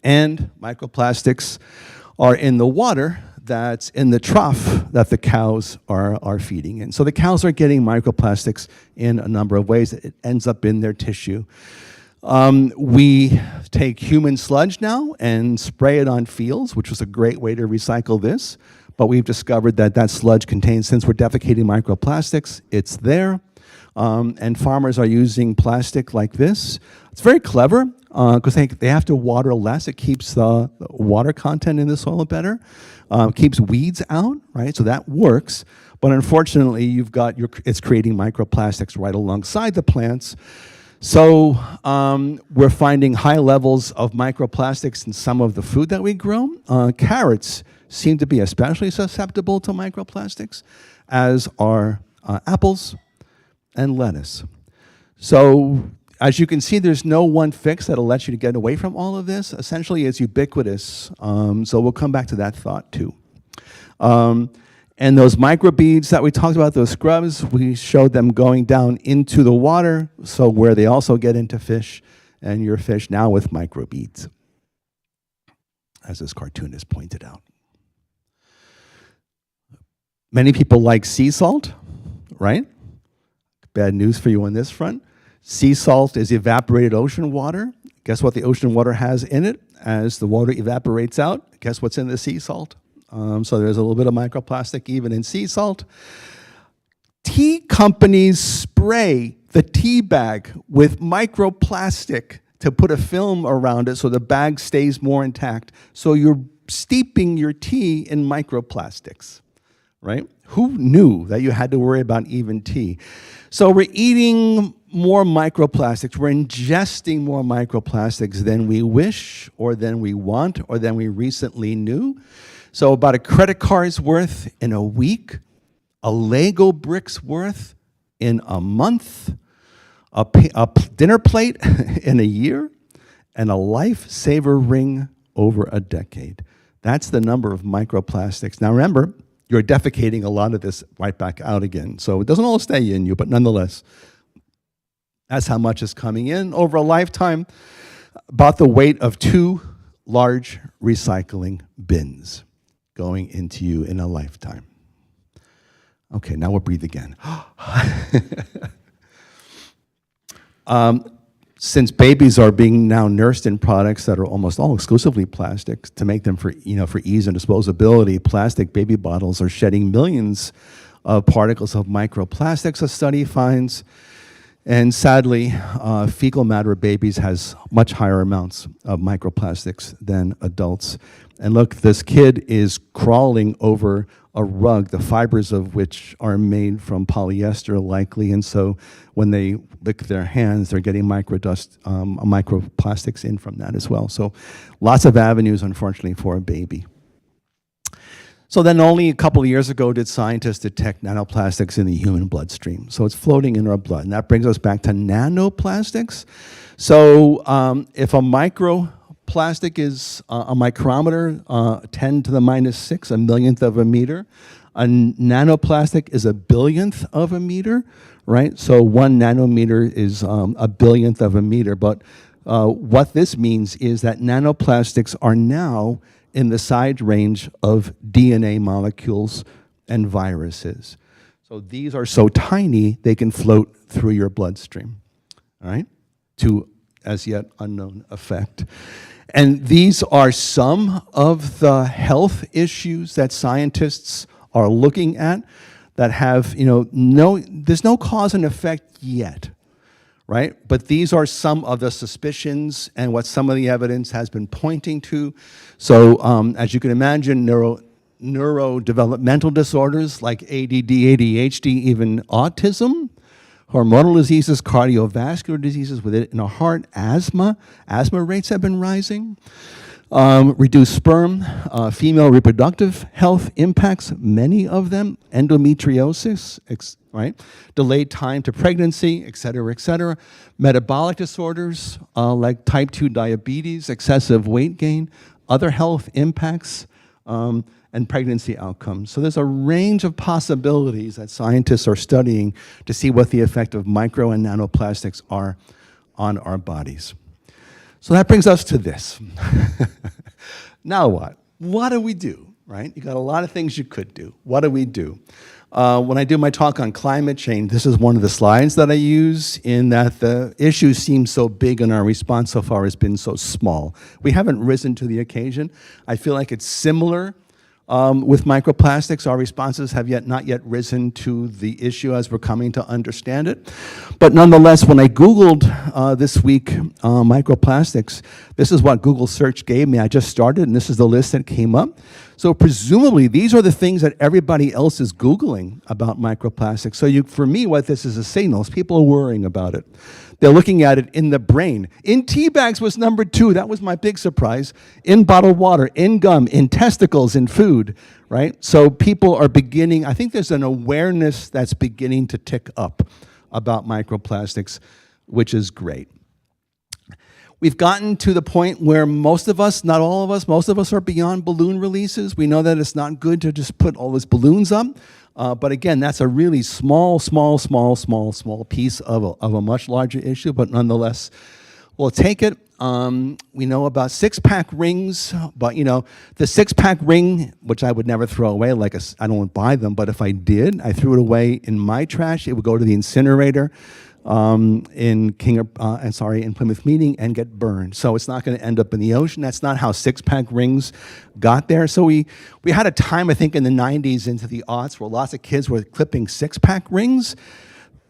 And microplastics are in the water that's in the trough that the cows are feeding in. So the cows are getting microplastics in a number of ways. It ends up in their tissue. We take human sludge now and spray it on fields, which was a great way to recycle this. But we've discovered that that sludge contains, since we're defecating microplastics, it's there. And farmers are using plastic like this. It's very clever because they have to water less. It keeps the water content in the soil better. Keeps weeds out, right? So that works. But unfortunately, it's creating microplastics right alongside the plants. So we're finding high levels of microplastics in some of the food that we grow. Carrots seem to be especially susceptible to microplastics, as are apples and lettuce. So as you can see, there's no one fix that'll let you get away from all of this. Essentially, it's ubiquitous. So we'll come back to that thought too. And those microbeads that we talked about, those scrubs, we showed them going down into the water, so where they also get into fish, and your fish now with microbeads, as this cartoonist pointed out. Many people like sea salt, right? Bad news for you on this front. Sea salt is evaporated ocean water. Guess what the ocean water has in it? As the water evaporates out, guess what's in the sea salt? So there's a little bit of microplastic even in sea salt. Tea companies spray the tea bag with microplastic to put a film around it so the bag stays more intact. So you're steeping your tea in microplastics, right? Who knew that you had to worry about even tea? So we're eating more microplastics. We're ingesting more microplastics than we wish, or than we want, or than we recently knew. So about a credit card's worth in a week, a Lego brick's worth in a month, a dinner plate in a year, and a lifesaver ring over a decade. That's the number of microplastics. Now remember, you're defecating a lot of this right back out again. So it doesn't all stay in you, but nonetheless, that's how much is coming in over a lifetime, about the weight of 2 large recycling bins going into you in a lifetime. Okay, now we'll breathe again. Since babies are being now nursed in products that are almost all exclusively plastics to make them for ease and disposability, plastic baby bottles are shedding millions of particles of microplastics, a study finds. And sadly, fecal matter babies has much higher amounts of microplastics than adults. And look, this kid is crawling over a rug, the fibers of which are made from polyester likely, and so when they lick their hands, they're getting microplastics in from that as well. So lots of avenues, unfortunately, for a baby. So then only a couple of years ago did scientists detect nanoplastics in the human bloodstream. So it's floating in our blood, and that brings us back to nanoplastics. So if a microplastic is a micrometer, 10 to the minus 6, a millionth of a meter. A nanoplastic is a billionth of a meter, right? So 1 nanometer is a billionth of a meter. But what this means is that nanoplastics are now in the size range of DNA molecules and viruses. So these are so tiny, they can float through your bloodstream, all right, to as yet unknown effect. And these are some of the health issues that scientists are looking at that have, there's no cause and effect yet, right? But these are some of the suspicions and what some of the evidence has been pointing to. So as you can imagine, neurodevelopmental disorders like ADD, ADHD, even autism, hormonal diseases, cardiovascular diseases within the heart, asthma rates have been rising. Reduced sperm, female reproductive health impacts, many of them, endometriosis, right? Delayed time to pregnancy, et cetera, et cetera. Metabolic disorders like type 2 diabetes, excessive weight gain, other health impacts, and pregnancy outcomes. So there's a range of possibilities that scientists are studying to see what the effect of micro and nanoplastics are on our bodies. So that brings us to this. Now what? What do we do, right? You got a lot of things you could do. What do we do? When I do my talk on climate change, this is one of the slides that I use, in that the issue seems so big and our response so far has been so small. We haven't risen to the occasion. I feel like it's similar with microplastics. Our responses have not yet risen to the issue as we're coming to understand it. But nonetheless, when I Googled this week microplastics, this is what Google search gave me. I just started, and this is the list that came up. So presumably, these are the things that everybody else is Googling about microplastics. So for me, what this is a signal is people are worrying about it. They're looking at it in the brain. In tea bags was number 2. That was my big surprise. In bottled water, in gum, in testicles, in food, right? So people are beginning, I think there's an awareness that's beginning to tick up about microplastics. which is great. We've gotten to the point where most of us, not all of us, most of us are beyond balloon releases. We know that it's not good to just put all these balloons up. But again, that's a really small piece of a much larger issue, but nonetheless, we'll take it. We know about six-pack rings, but the six-pack ring, which I would never throw away, I don't buy them, but if I did, I threw it away in my trash, it would go to the incinerator in Plymouth Meeting and get burned. So it's not going to end up in the ocean. That's not how six-pack rings got there. So we had a time, I think, in the 90s into the aughts where lots of kids were clipping six-pack rings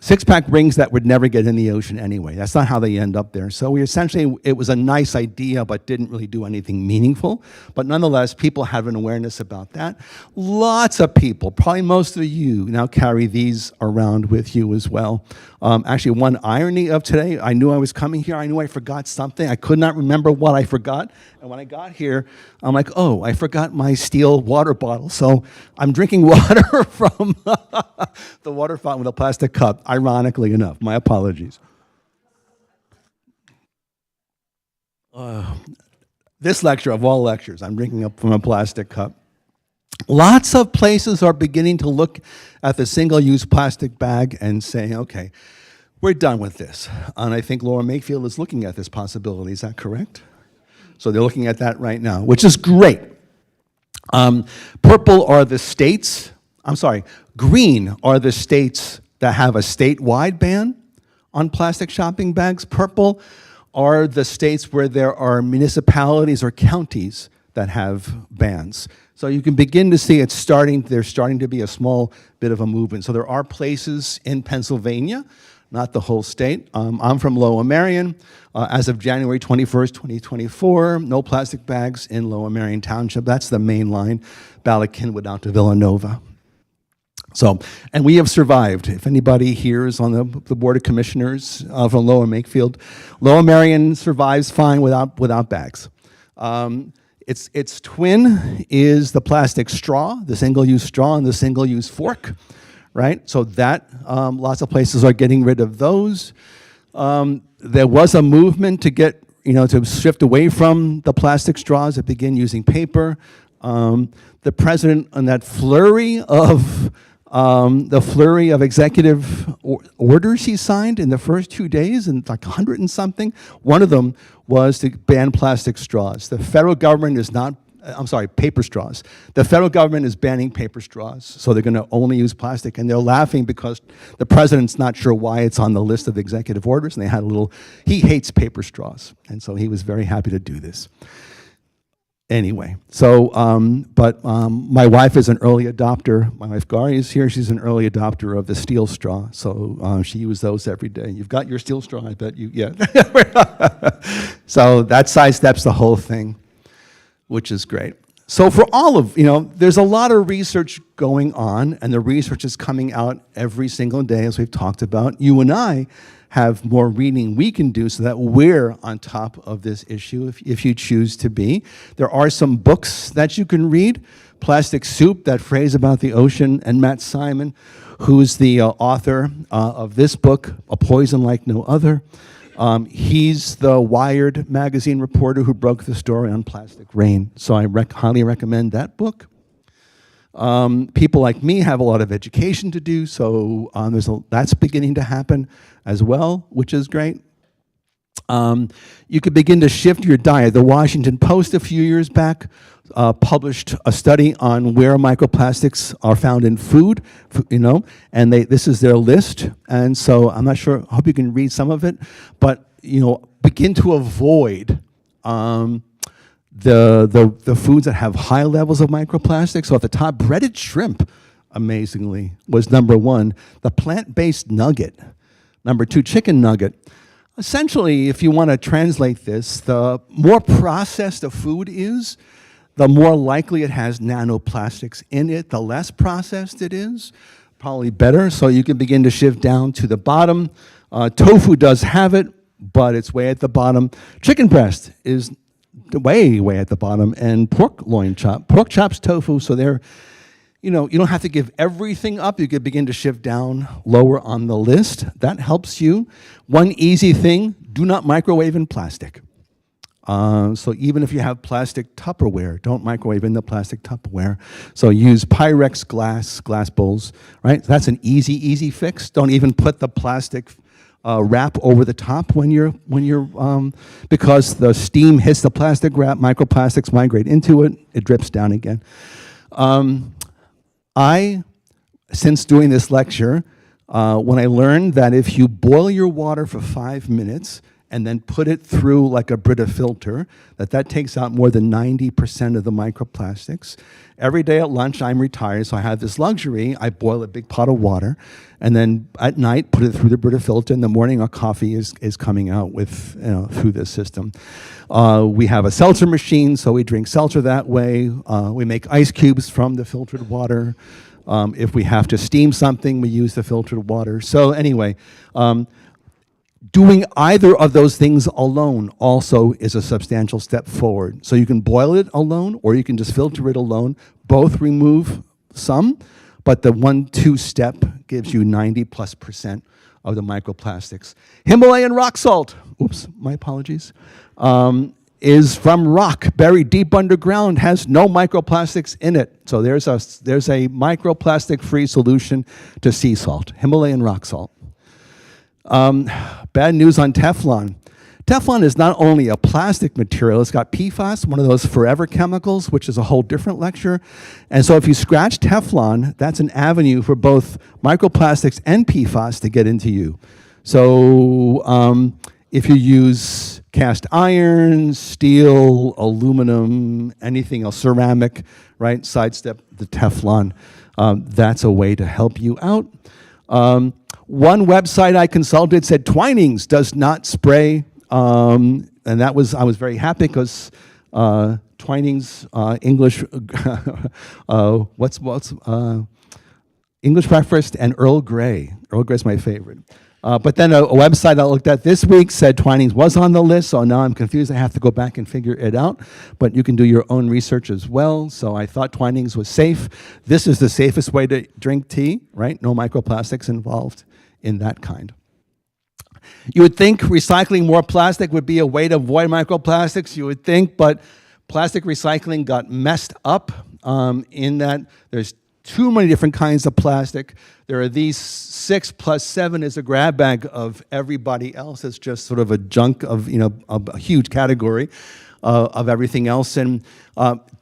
that would never get in the ocean anyway. That's not how they end up there. So it was a nice idea, but didn't really do anything meaningful. But nonetheless, people have an awareness about that. Lots of people, probably most of you, now carry these around with you as well. Actually, one irony of today, I knew I was coming here. I knew I forgot something. I could not remember what I forgot. And when I got here, I'm like, oh, I forgot my steel water bottle. So I'm drinking water from the water fountain with a plastic cup, ironically enough. My apologies. This lecture, of all lectures, I'm drinking up from a plastic cup. Lots of places are beginning to look at the single-use plastic bag and say, okay, we're done with this. And I think Laura Makefield is looking at this possibility. Is that correct? So they're looking at that right now, which is great. Purple are the states, green are the states that have a statewide ban on plastic shopping bags. Purple are the states where there are municipalities or counties that have bans. So you can begin to see there's starting to be a small bit of a movement. So there are places in Pennsylvania, not the whole state. I'm from Lower Merion. As of January 21st, 2024, no plastic bags in Lower Merion Township. That's the main line, Bala Cynwyd out to Villanova. So, and we have survived. If anybody here is on the Board of Commissioners from Lower Makefield, Lower Merion survives fine without bags. Its twin is the plastic straw, the single-use straw and the single-use fork, right? So that, lots of places are getting rid of those. There was a movement to get, to shift away from the plastic straws and begin using paper. The president, on that flurry of executive orders he signed in the first 2 days, and like 100 and something, one of them was to ban plastic straws. The federal government is not, paper straws. The federal government is banning paper straws, so they're going to only use plastic, and they're laughing because the president's not sure why it's on the list of executive orders, and they had he hates paper straws, and so he was very happy to do this. Anyway, so, my wife is an early adopter. My wife Gary is here. She's an early adopter of the steel straw, so she uses those every day. You've got your steel straw, I bet you, yeah. So that sidesteps the whole thing, which is great. So for all of, there's a lot of research going on, and the research is coming out every single day, as we've talked about. You and I have more reading we can do so that we're on top of this issue if you choose to be. There are some books that you can read. Plastic Soup, that phrase about the ocean, and Matt Simon, who's the author of this book, A Poison Like No Other. He's the Wired magazine reporter who broke the story on plastic rain. So I highly recommend that book. People like me have a lot of education to do, so that's beginning to happen as well, which is great. You could begin to shift your diet. The Washington Post a few years back published a study on where microplastics are found in food, and this is their list. And so I'm not sure, I hope you can read some of it, but begin to avoid the foods that have high levels of microplastics. So at the top, breaded shrimp, amazingly, was number one. The plant-based nugget, number two, chicken nugget. Essentially, if you want to translate this, the more processed a food is, the more likely it has nanoplastics in it. The less processed it is, probably better. So you can begin to shift down to the bottom. Tofu does have it, but it's way at the bottom. Chicken breast is way at the bottom, and pork loin chop. Pork chops, tofu, so they're, you don't have to give everything up. You could begin to shift down lower on the list. That helps you. One easy thing, do not microwave in plastic. So even if you have plastic Tupperware, don't microwave in the plastic Tupperware. So use Pyrex glass bowls, right? That's an easy fix. Don't even put the plastic wrap over the top when you're because the steam hits the plastic wrap, microplastics migrate into it, it drips down again. Since doing this lecture, when I learned that if you boil your water for 5 minutes and then put it through like a Brita filter, that takes out more than 90% of the microplastics. Every day at lunch, I'm retired, so I have this luxury. I boil a big pot of water, and then at night, put it through the Brita filter. In the morning, our coffee is coming out with through this system. We have a seltzer machine, so we drink seltzer that way. We make ice cubes from the filtered water. If we have to steam something, we use the filtered water. So anyway, doing either of those things alone also is a substantial step forward. So you can boil it alone, or you can just filter it alone. Both remove some, but the 1-2 step gives you 90+% of the microplastics. Himalayan rock salt, oops, my apologies, is from rock buried deep underground, has no microplastics in it. So there's a microplastic-free solution to sea salt, Himalayan rock salt. Bad news on Teflon. Teflon is not only a plastic material, it's got PFAS, one of those forever chemicals, which is a whole different lecture. And so if you scratch Teflon, that's an avenue for both microplastics and PFAS to get into you. So if you use cast iron, steel, aluminum, anything else, ceramic, right, sidestep the Teflon. That's a way to help you out. One website I consulted said Twinings does not spray, and I was very happy because Twinings English English breakfast and Earl Grey. Earl Grey is my favorite. But then a website I looked at this week said Twinings was on the list, so now I'm confused. I have to go back and figure it out. But you can do your own research as well. So I thought Twinings was safe. This is the safest way to drink tea, right? No microplastics involved in that kind. You would think recycling more plastic would be a way to avoid microplastics, you would think, but plastic recycling got messed up in that there's too many different kinds of plastic. There are these 6 + 7 is a grab bag of everybody else. It's just sort of a junk of, a huge category of everything else. And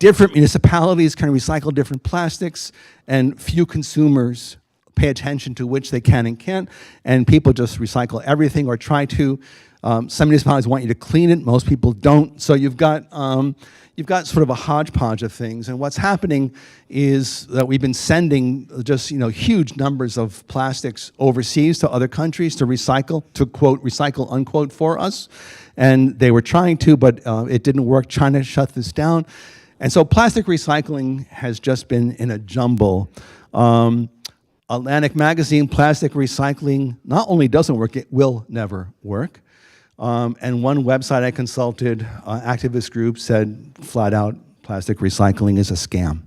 different municipalities can recycle different plastics, and few consumers pay attention to which they can and can't, and people just recycle everything or try to. Some municipalities want you to clean it, most people don't. So you've got sort of a hodgepodge of things, and what's happening is that we've been sending just huge numbers of plastics overseas to other countries to recycle, to quote, recycle, unquote, for us, and they were trying to, but it didn't work. China shut this down, and so plastic recycling has just been in a jumble. Atlantic Magazine, plastic recycling not only doesn't work, it will never work. And one website I consulted, activist group, said flat out, plastic recycling is a scam.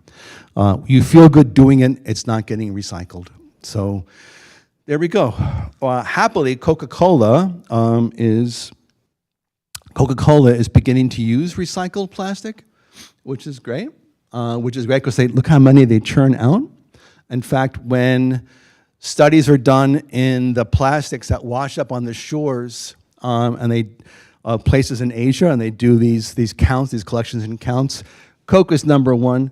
You feel good doing it, it's not getting recycled. So there we go. Happily, Coca-Cola is beginning to use recycled plastic, which is great because look how many they churn out. In fact, when studies are done in the plastics that wash up on the shores, and they places in Asia, and they do these counts, these collections and counts, Coke is number 1,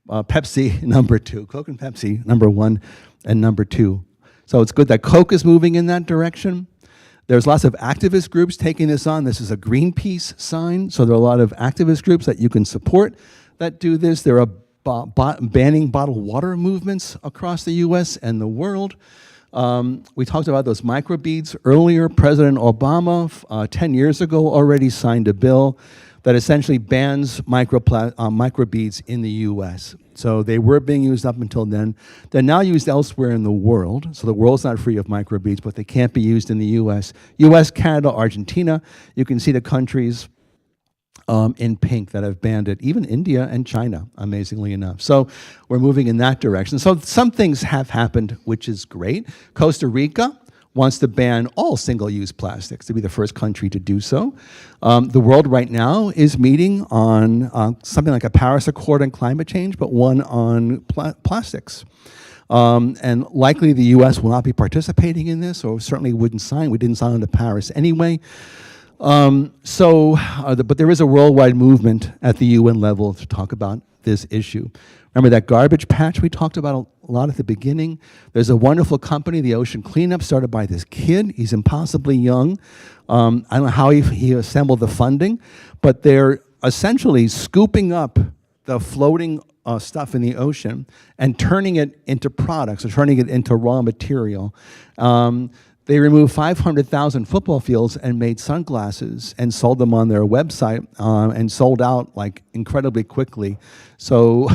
Pepsi number 2. Coke and Pepsi number 1 and number 2. So it's good that Coke is moving in that direction. There's lots of activist groups taking this on. This is a Greenpeace sign, so there are a lot of activist groups that you can support that do this. There are banning bottled water movements across the US and the world. We talked about those microbeads earlier. President Obama, 10 years ago, already signed a bill that essentially bans microbeads in the US. So they were being used up until then. They're now used elsewhere in the world. So the world's not free of microbeads, but they can't be used in the US. US, Canada, Argentina. You can see the countries in pink that have banned it, even India and China, amazingly enough. So we're moving in that direction. So some things have happened, which is great. Costa Rica wants to ban all single-use plastics, to be the first country to do so. The world right now is meeting on something like a Paris Accord on climate change, but one on plastics. And likely the US will not be participating in this, or certainly wouldn't sign. We didn't sign on to Paris anyway. But there is a worldwide movement at the UN level to talk about this issue. Remember that garbage patch we talked about a lot at the beginning? There's a wonderful company, the Ocean Cleanup, started by this kid. He's impossibly young. I don't know how he assembled the funding, but they're essentially scooping up the floating stuff in the ocean and turning it into products, or turning it into raw material. They removed 500,000 football fields and made sunglasses and sold them on their website and sold out like incredibly quickly. So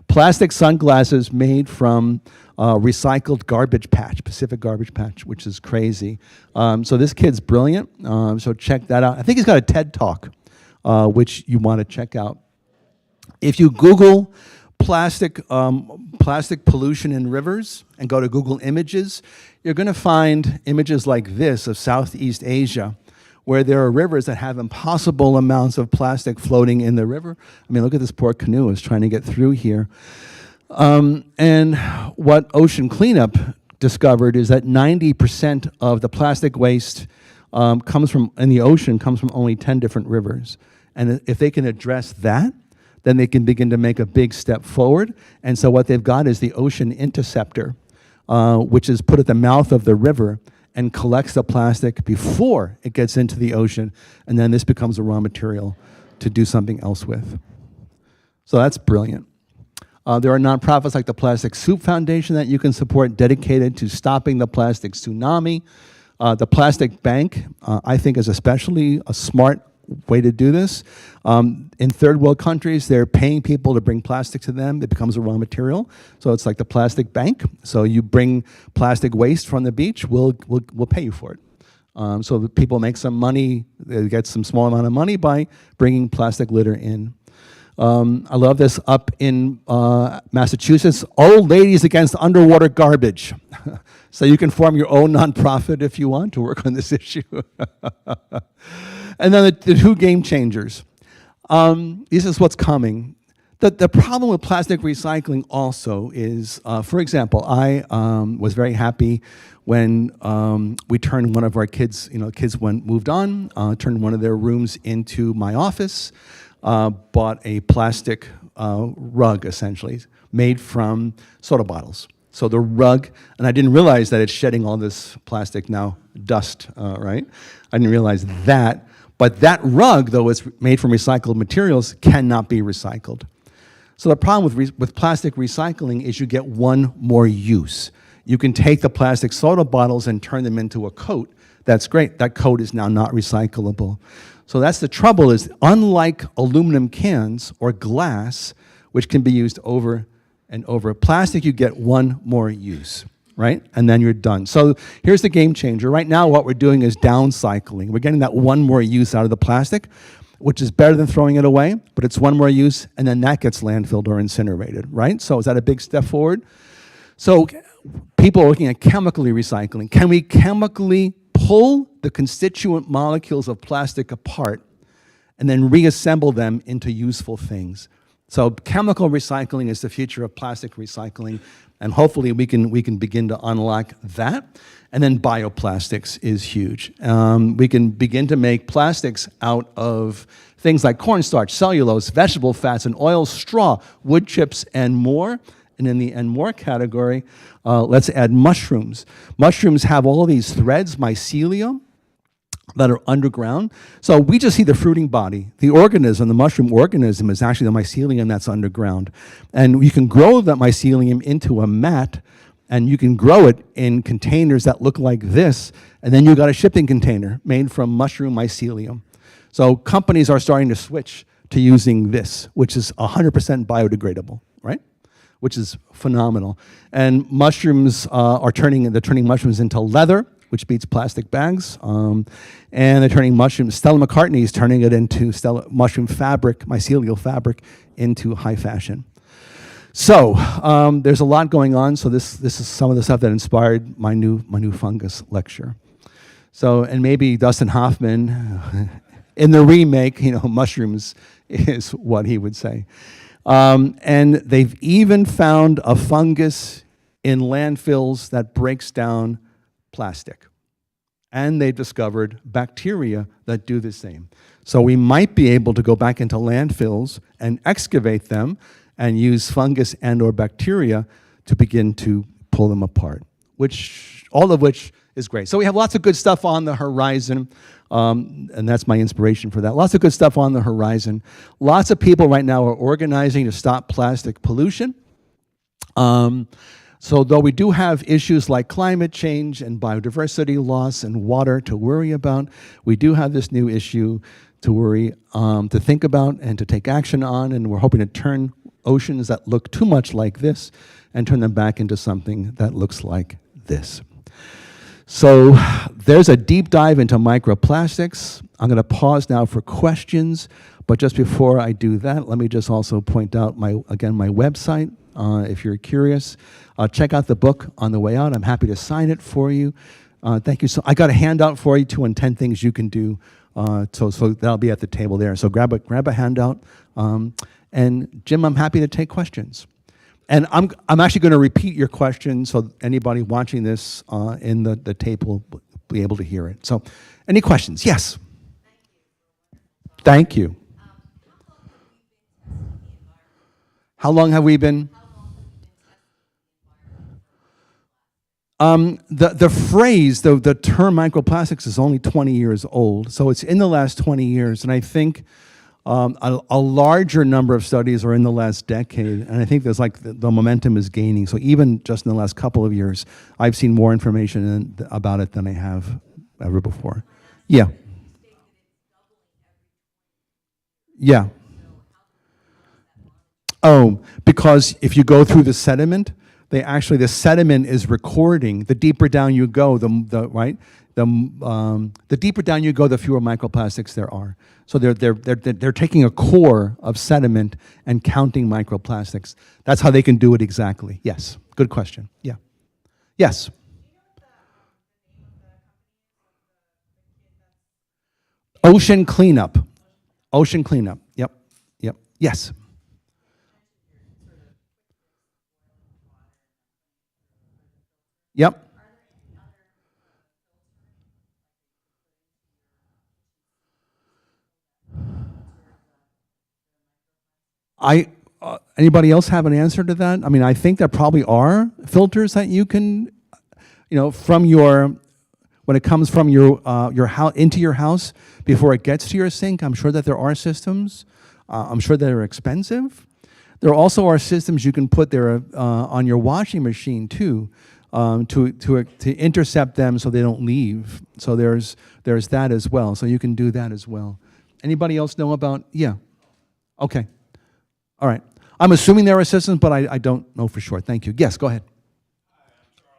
plastic sunglasses made from recycled garbage patch, Pacific garbage patch, which is crazy. So this kid's brilliant, so check that out. I think he's got a TED Talk, which you want to check out. If you Google plastic pollution in rivers and go to Google Images, you're going to find images like this of Southeast Asia, where there are rivers that have impossible amounts of plastic floating in the river. I mean, look at this poor canoe is trying to get through here. And what Ocean Cleanup discovered is that 90% of the plastic waste in the ocean comes from only 10 different rivers. And if they can address that, then they can begin to make a big step forward. And so what they've got is the ocean interceptor, which is put at the mouth of the river and collects the plastic before it gets into the ocean, and then this becomes a raw material to do something else with. So that's brilliant. There are nonprofits like the Plastic Soup Foundation that you can support, dedicated to stopping the plastic tsunami. The Plastic Bank, I think, is especially a smart way to do this. In third world countries, they're paying people to bring plastic to them. It becomes a raw material. So it's like the plastic bank. So you bring plastic waste from the beach, we'll pay you for it. So the people make some money, they get some small amount of money by bringing plastic litter in. I love this up in Massachusetts, Old Ladies Against Underwater Garbage. So you can form your own nonprofit if you want to work on this issue. And then the two game changers. This is what's coming. The problem with plastic recycling also is, for example, I was very happy when we turned one of our kids, moved on, turned one of their rooms into my office, bought a plastic rug, essentially, made from soda bottles. So the rug, and I didn't realize that it's shedding all this plastic now, dust, right? I didn't realize that. But that rug, though it's made from recycled materials, cannot be recycled. So the problem with plastic recycling is you get one more use. You can take the plastic soda bottles and turn them into a coat. That's great. That coat is now not recyclable. So that's the trouble, is unlike aluminum cans or glass, which can be used over and over, plastic, you get one more use, right? And then you're done. So here's the game changer. Right now, what we're doing is downcycling. We're getting that one more use out of the plastic, which is better than throwing it away, but it's one more use, and then that gets landfilled or incinerated, right? So is that a big step forward? So people are looking at chemically recycling. Can we chemically pull the constituent molecules of plastic apart and then reassemble them into useful things? So chemical recycling is the future of plastic recycling, and hopefully we can begin to unlock that. And then bioplastics is huge. We can begin to make plastics out of things like cornstarch, cellulose, vegetable fats, and oil, straw, wood chips, and more. And in the and more category, let's add mushrooms. Mushrooms have all of these threads, mycelium, that are underground. So we just see the fruiting body. The organism, the mushroom organism, is actually the mycelium that's underground. And you can grow that mycelium into a mat, and you can grow it in containers that look like this, and then you've got a shipping container made from mushroom mycelium. So companies are starting to switch to using this, which is 100% biodegradable, right? Which is phenomenal. And mushrooms they're turning mushrooms into leather, which beats plastic bags. And they're turning mushrooms. Stella McCartney is turning it into mushroom fabric, mycelial fabric, into high fashion. So there's a lot going on. So this is some of the stuff that inspired my new fungus lecture. So, and maybe Dustin Hoffman, in the remake, mushrooms is what he would say. And they've even found a fungus in landfills that breaks down plastic. And they discovered bacteria that do the same. So we might be able to go back into landfills and excavate them and use fungus and or bacteria to begin to pull them apart, all of which is great. So we have lots of good stuff on the horizon, and that's my inspiration for that. Lots of good stuff on the horizon. Lots of people right now are organizing to stop plastic pollution. So though we do have issues like climate change and biodiversity loss and water to worry about, we do have this new issue to think about and to take action on, and we're hoping to turn oceans that look too much like this and turn them back into something that looks like this. So there's a deep dive into microplastics. I'm going to pause now for questions, but just before I do that, let me just also point out my website. If you're curious, check out the book on the way out. I'm happy to sign it for you. Thank you. So I got a handout for you, 2 and 10 things you can do. So that'll be at the table there. So grab a handout. And Jim, I'm happy to take questions. And I'm actually going to repeat your question so anybody watching this in the tape will be able to hear it. So any questions? Yes. Thank you. How long have we been? The phrase, the term microplastics is only 20 years old, so it's in the last 20 years, and I think a larger number of studies are in the last decade, and I think there's the momentum is gaining. So even just in the last couple of years, I've seen more information about it than I have ever before. Yeah. Yeah. Oh, because if you go through the sediment, the sediment is recording. The deeper down you go, the deeper down you go, the fewer microplastics there are. So they're taking a core of sediment and counting microplastics. That's how they can do it exactly. Yes. Good question. Yeah. Yes. Ocean cleanup. Ocean cleanup. Yep. Yep. Yes. Yep. Anybody else have an answer to that? I mean, I think there probably are filters that you can, when it comes from your house into your house before it gets to your sink. I'm sure that there are systems. I'm sure they're expensive. There also are systems you can put there on your washing machine too, to intercept them so they don't leave. So there's that as well. So you can do that as well. Anybody else know about? Yeah. Okay. All right. I'm assuming there are systems, but I don't know for sure. Thank you. Yes, go ahead.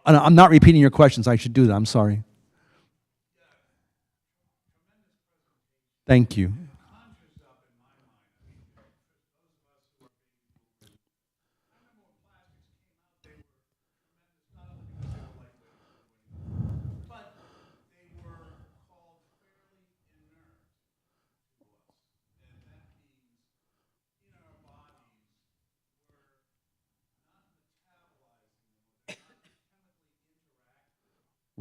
I'm not repeating your questions. I should do that. I'm sorry. Thank you.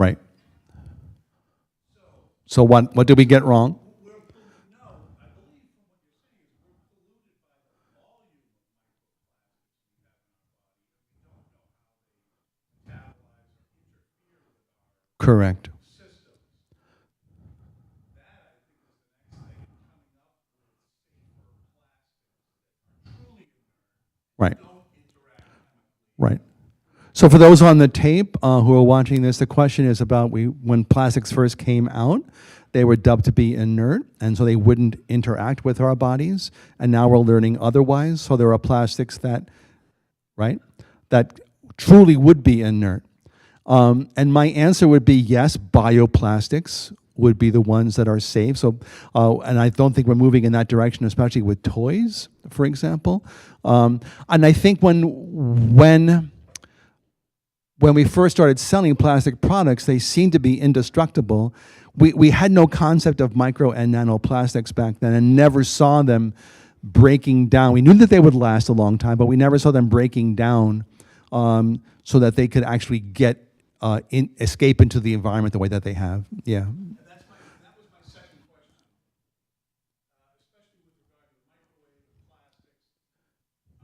Right. So what did we get wrong? Correct. Right. Right. So for those on the tape who are watching this, the question is about when plastics first came out, they were dubbed to be inert, and so they wouldn't interact with our bodies. And now we're learning otherwise. So there are plastics that truly would be inert. And my answer would be yes, bioplastics would be the ones that are safe. So, and I don't think we're moving in that direction, especially with toys, for example. And I think when we first started selling plastic products, they seemed to be indestructible. We had no concept of micro and nanoplastics back then and never saw them breaking down. We knew that they would last a long time, but we never saw them breaking down so that they could actually escape into the environment the way that they have. Yeah. That was my second question, especially with regard to microwave and plastics.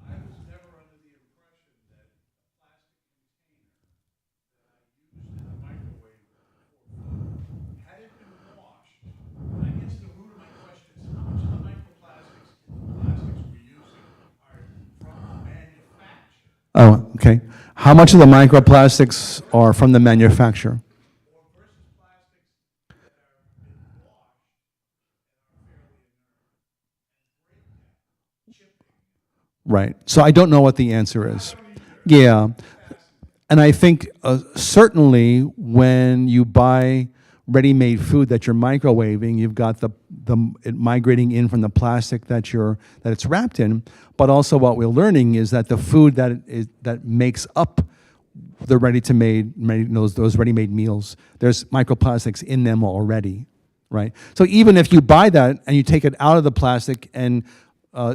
I was never under the impression that a plastic container that I used in the microwave for food, had it been washed, and I get to the root of my question is how much of the microplastics in the plastics we're using are from the manufacturer Oh, okay. How much of the microplastics are from the manufacturer? or versus plastics that are been washed and are fairly inert and break down, chipping. Right. So I don't know what the answer is. Yeah. And I think certainly when you buy ready-made food that you're microwaving, you've got it migrating in from the plastic that it's wrapped in. But also what we're learning is that the food that makes up the those ready-made meals, there's microplastics in them already, right? So even if you buy that and you take it out of the plastic and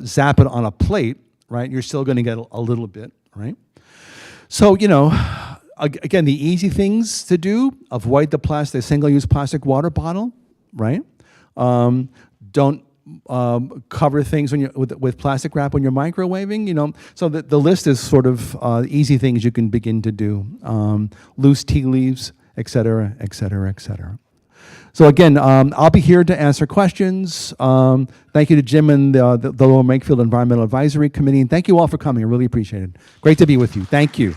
zap it on a plate, right, you're still going to get a little bit, right? So, again, the easy things to do: avoid the single-use plastic water bottle, right? Don't cover things with plastic wrap when you're microwaving. So the list is sort of easy things you can begin to do: loose tea leaves, et cetera, et cetera, et cetera. So again, I'll be here to answer questions. Thank you to Jim and the Lower Makefield Environmental Advisory Committee, and thank you all for coming. I really appreciate it. Great to be with you. Thank you.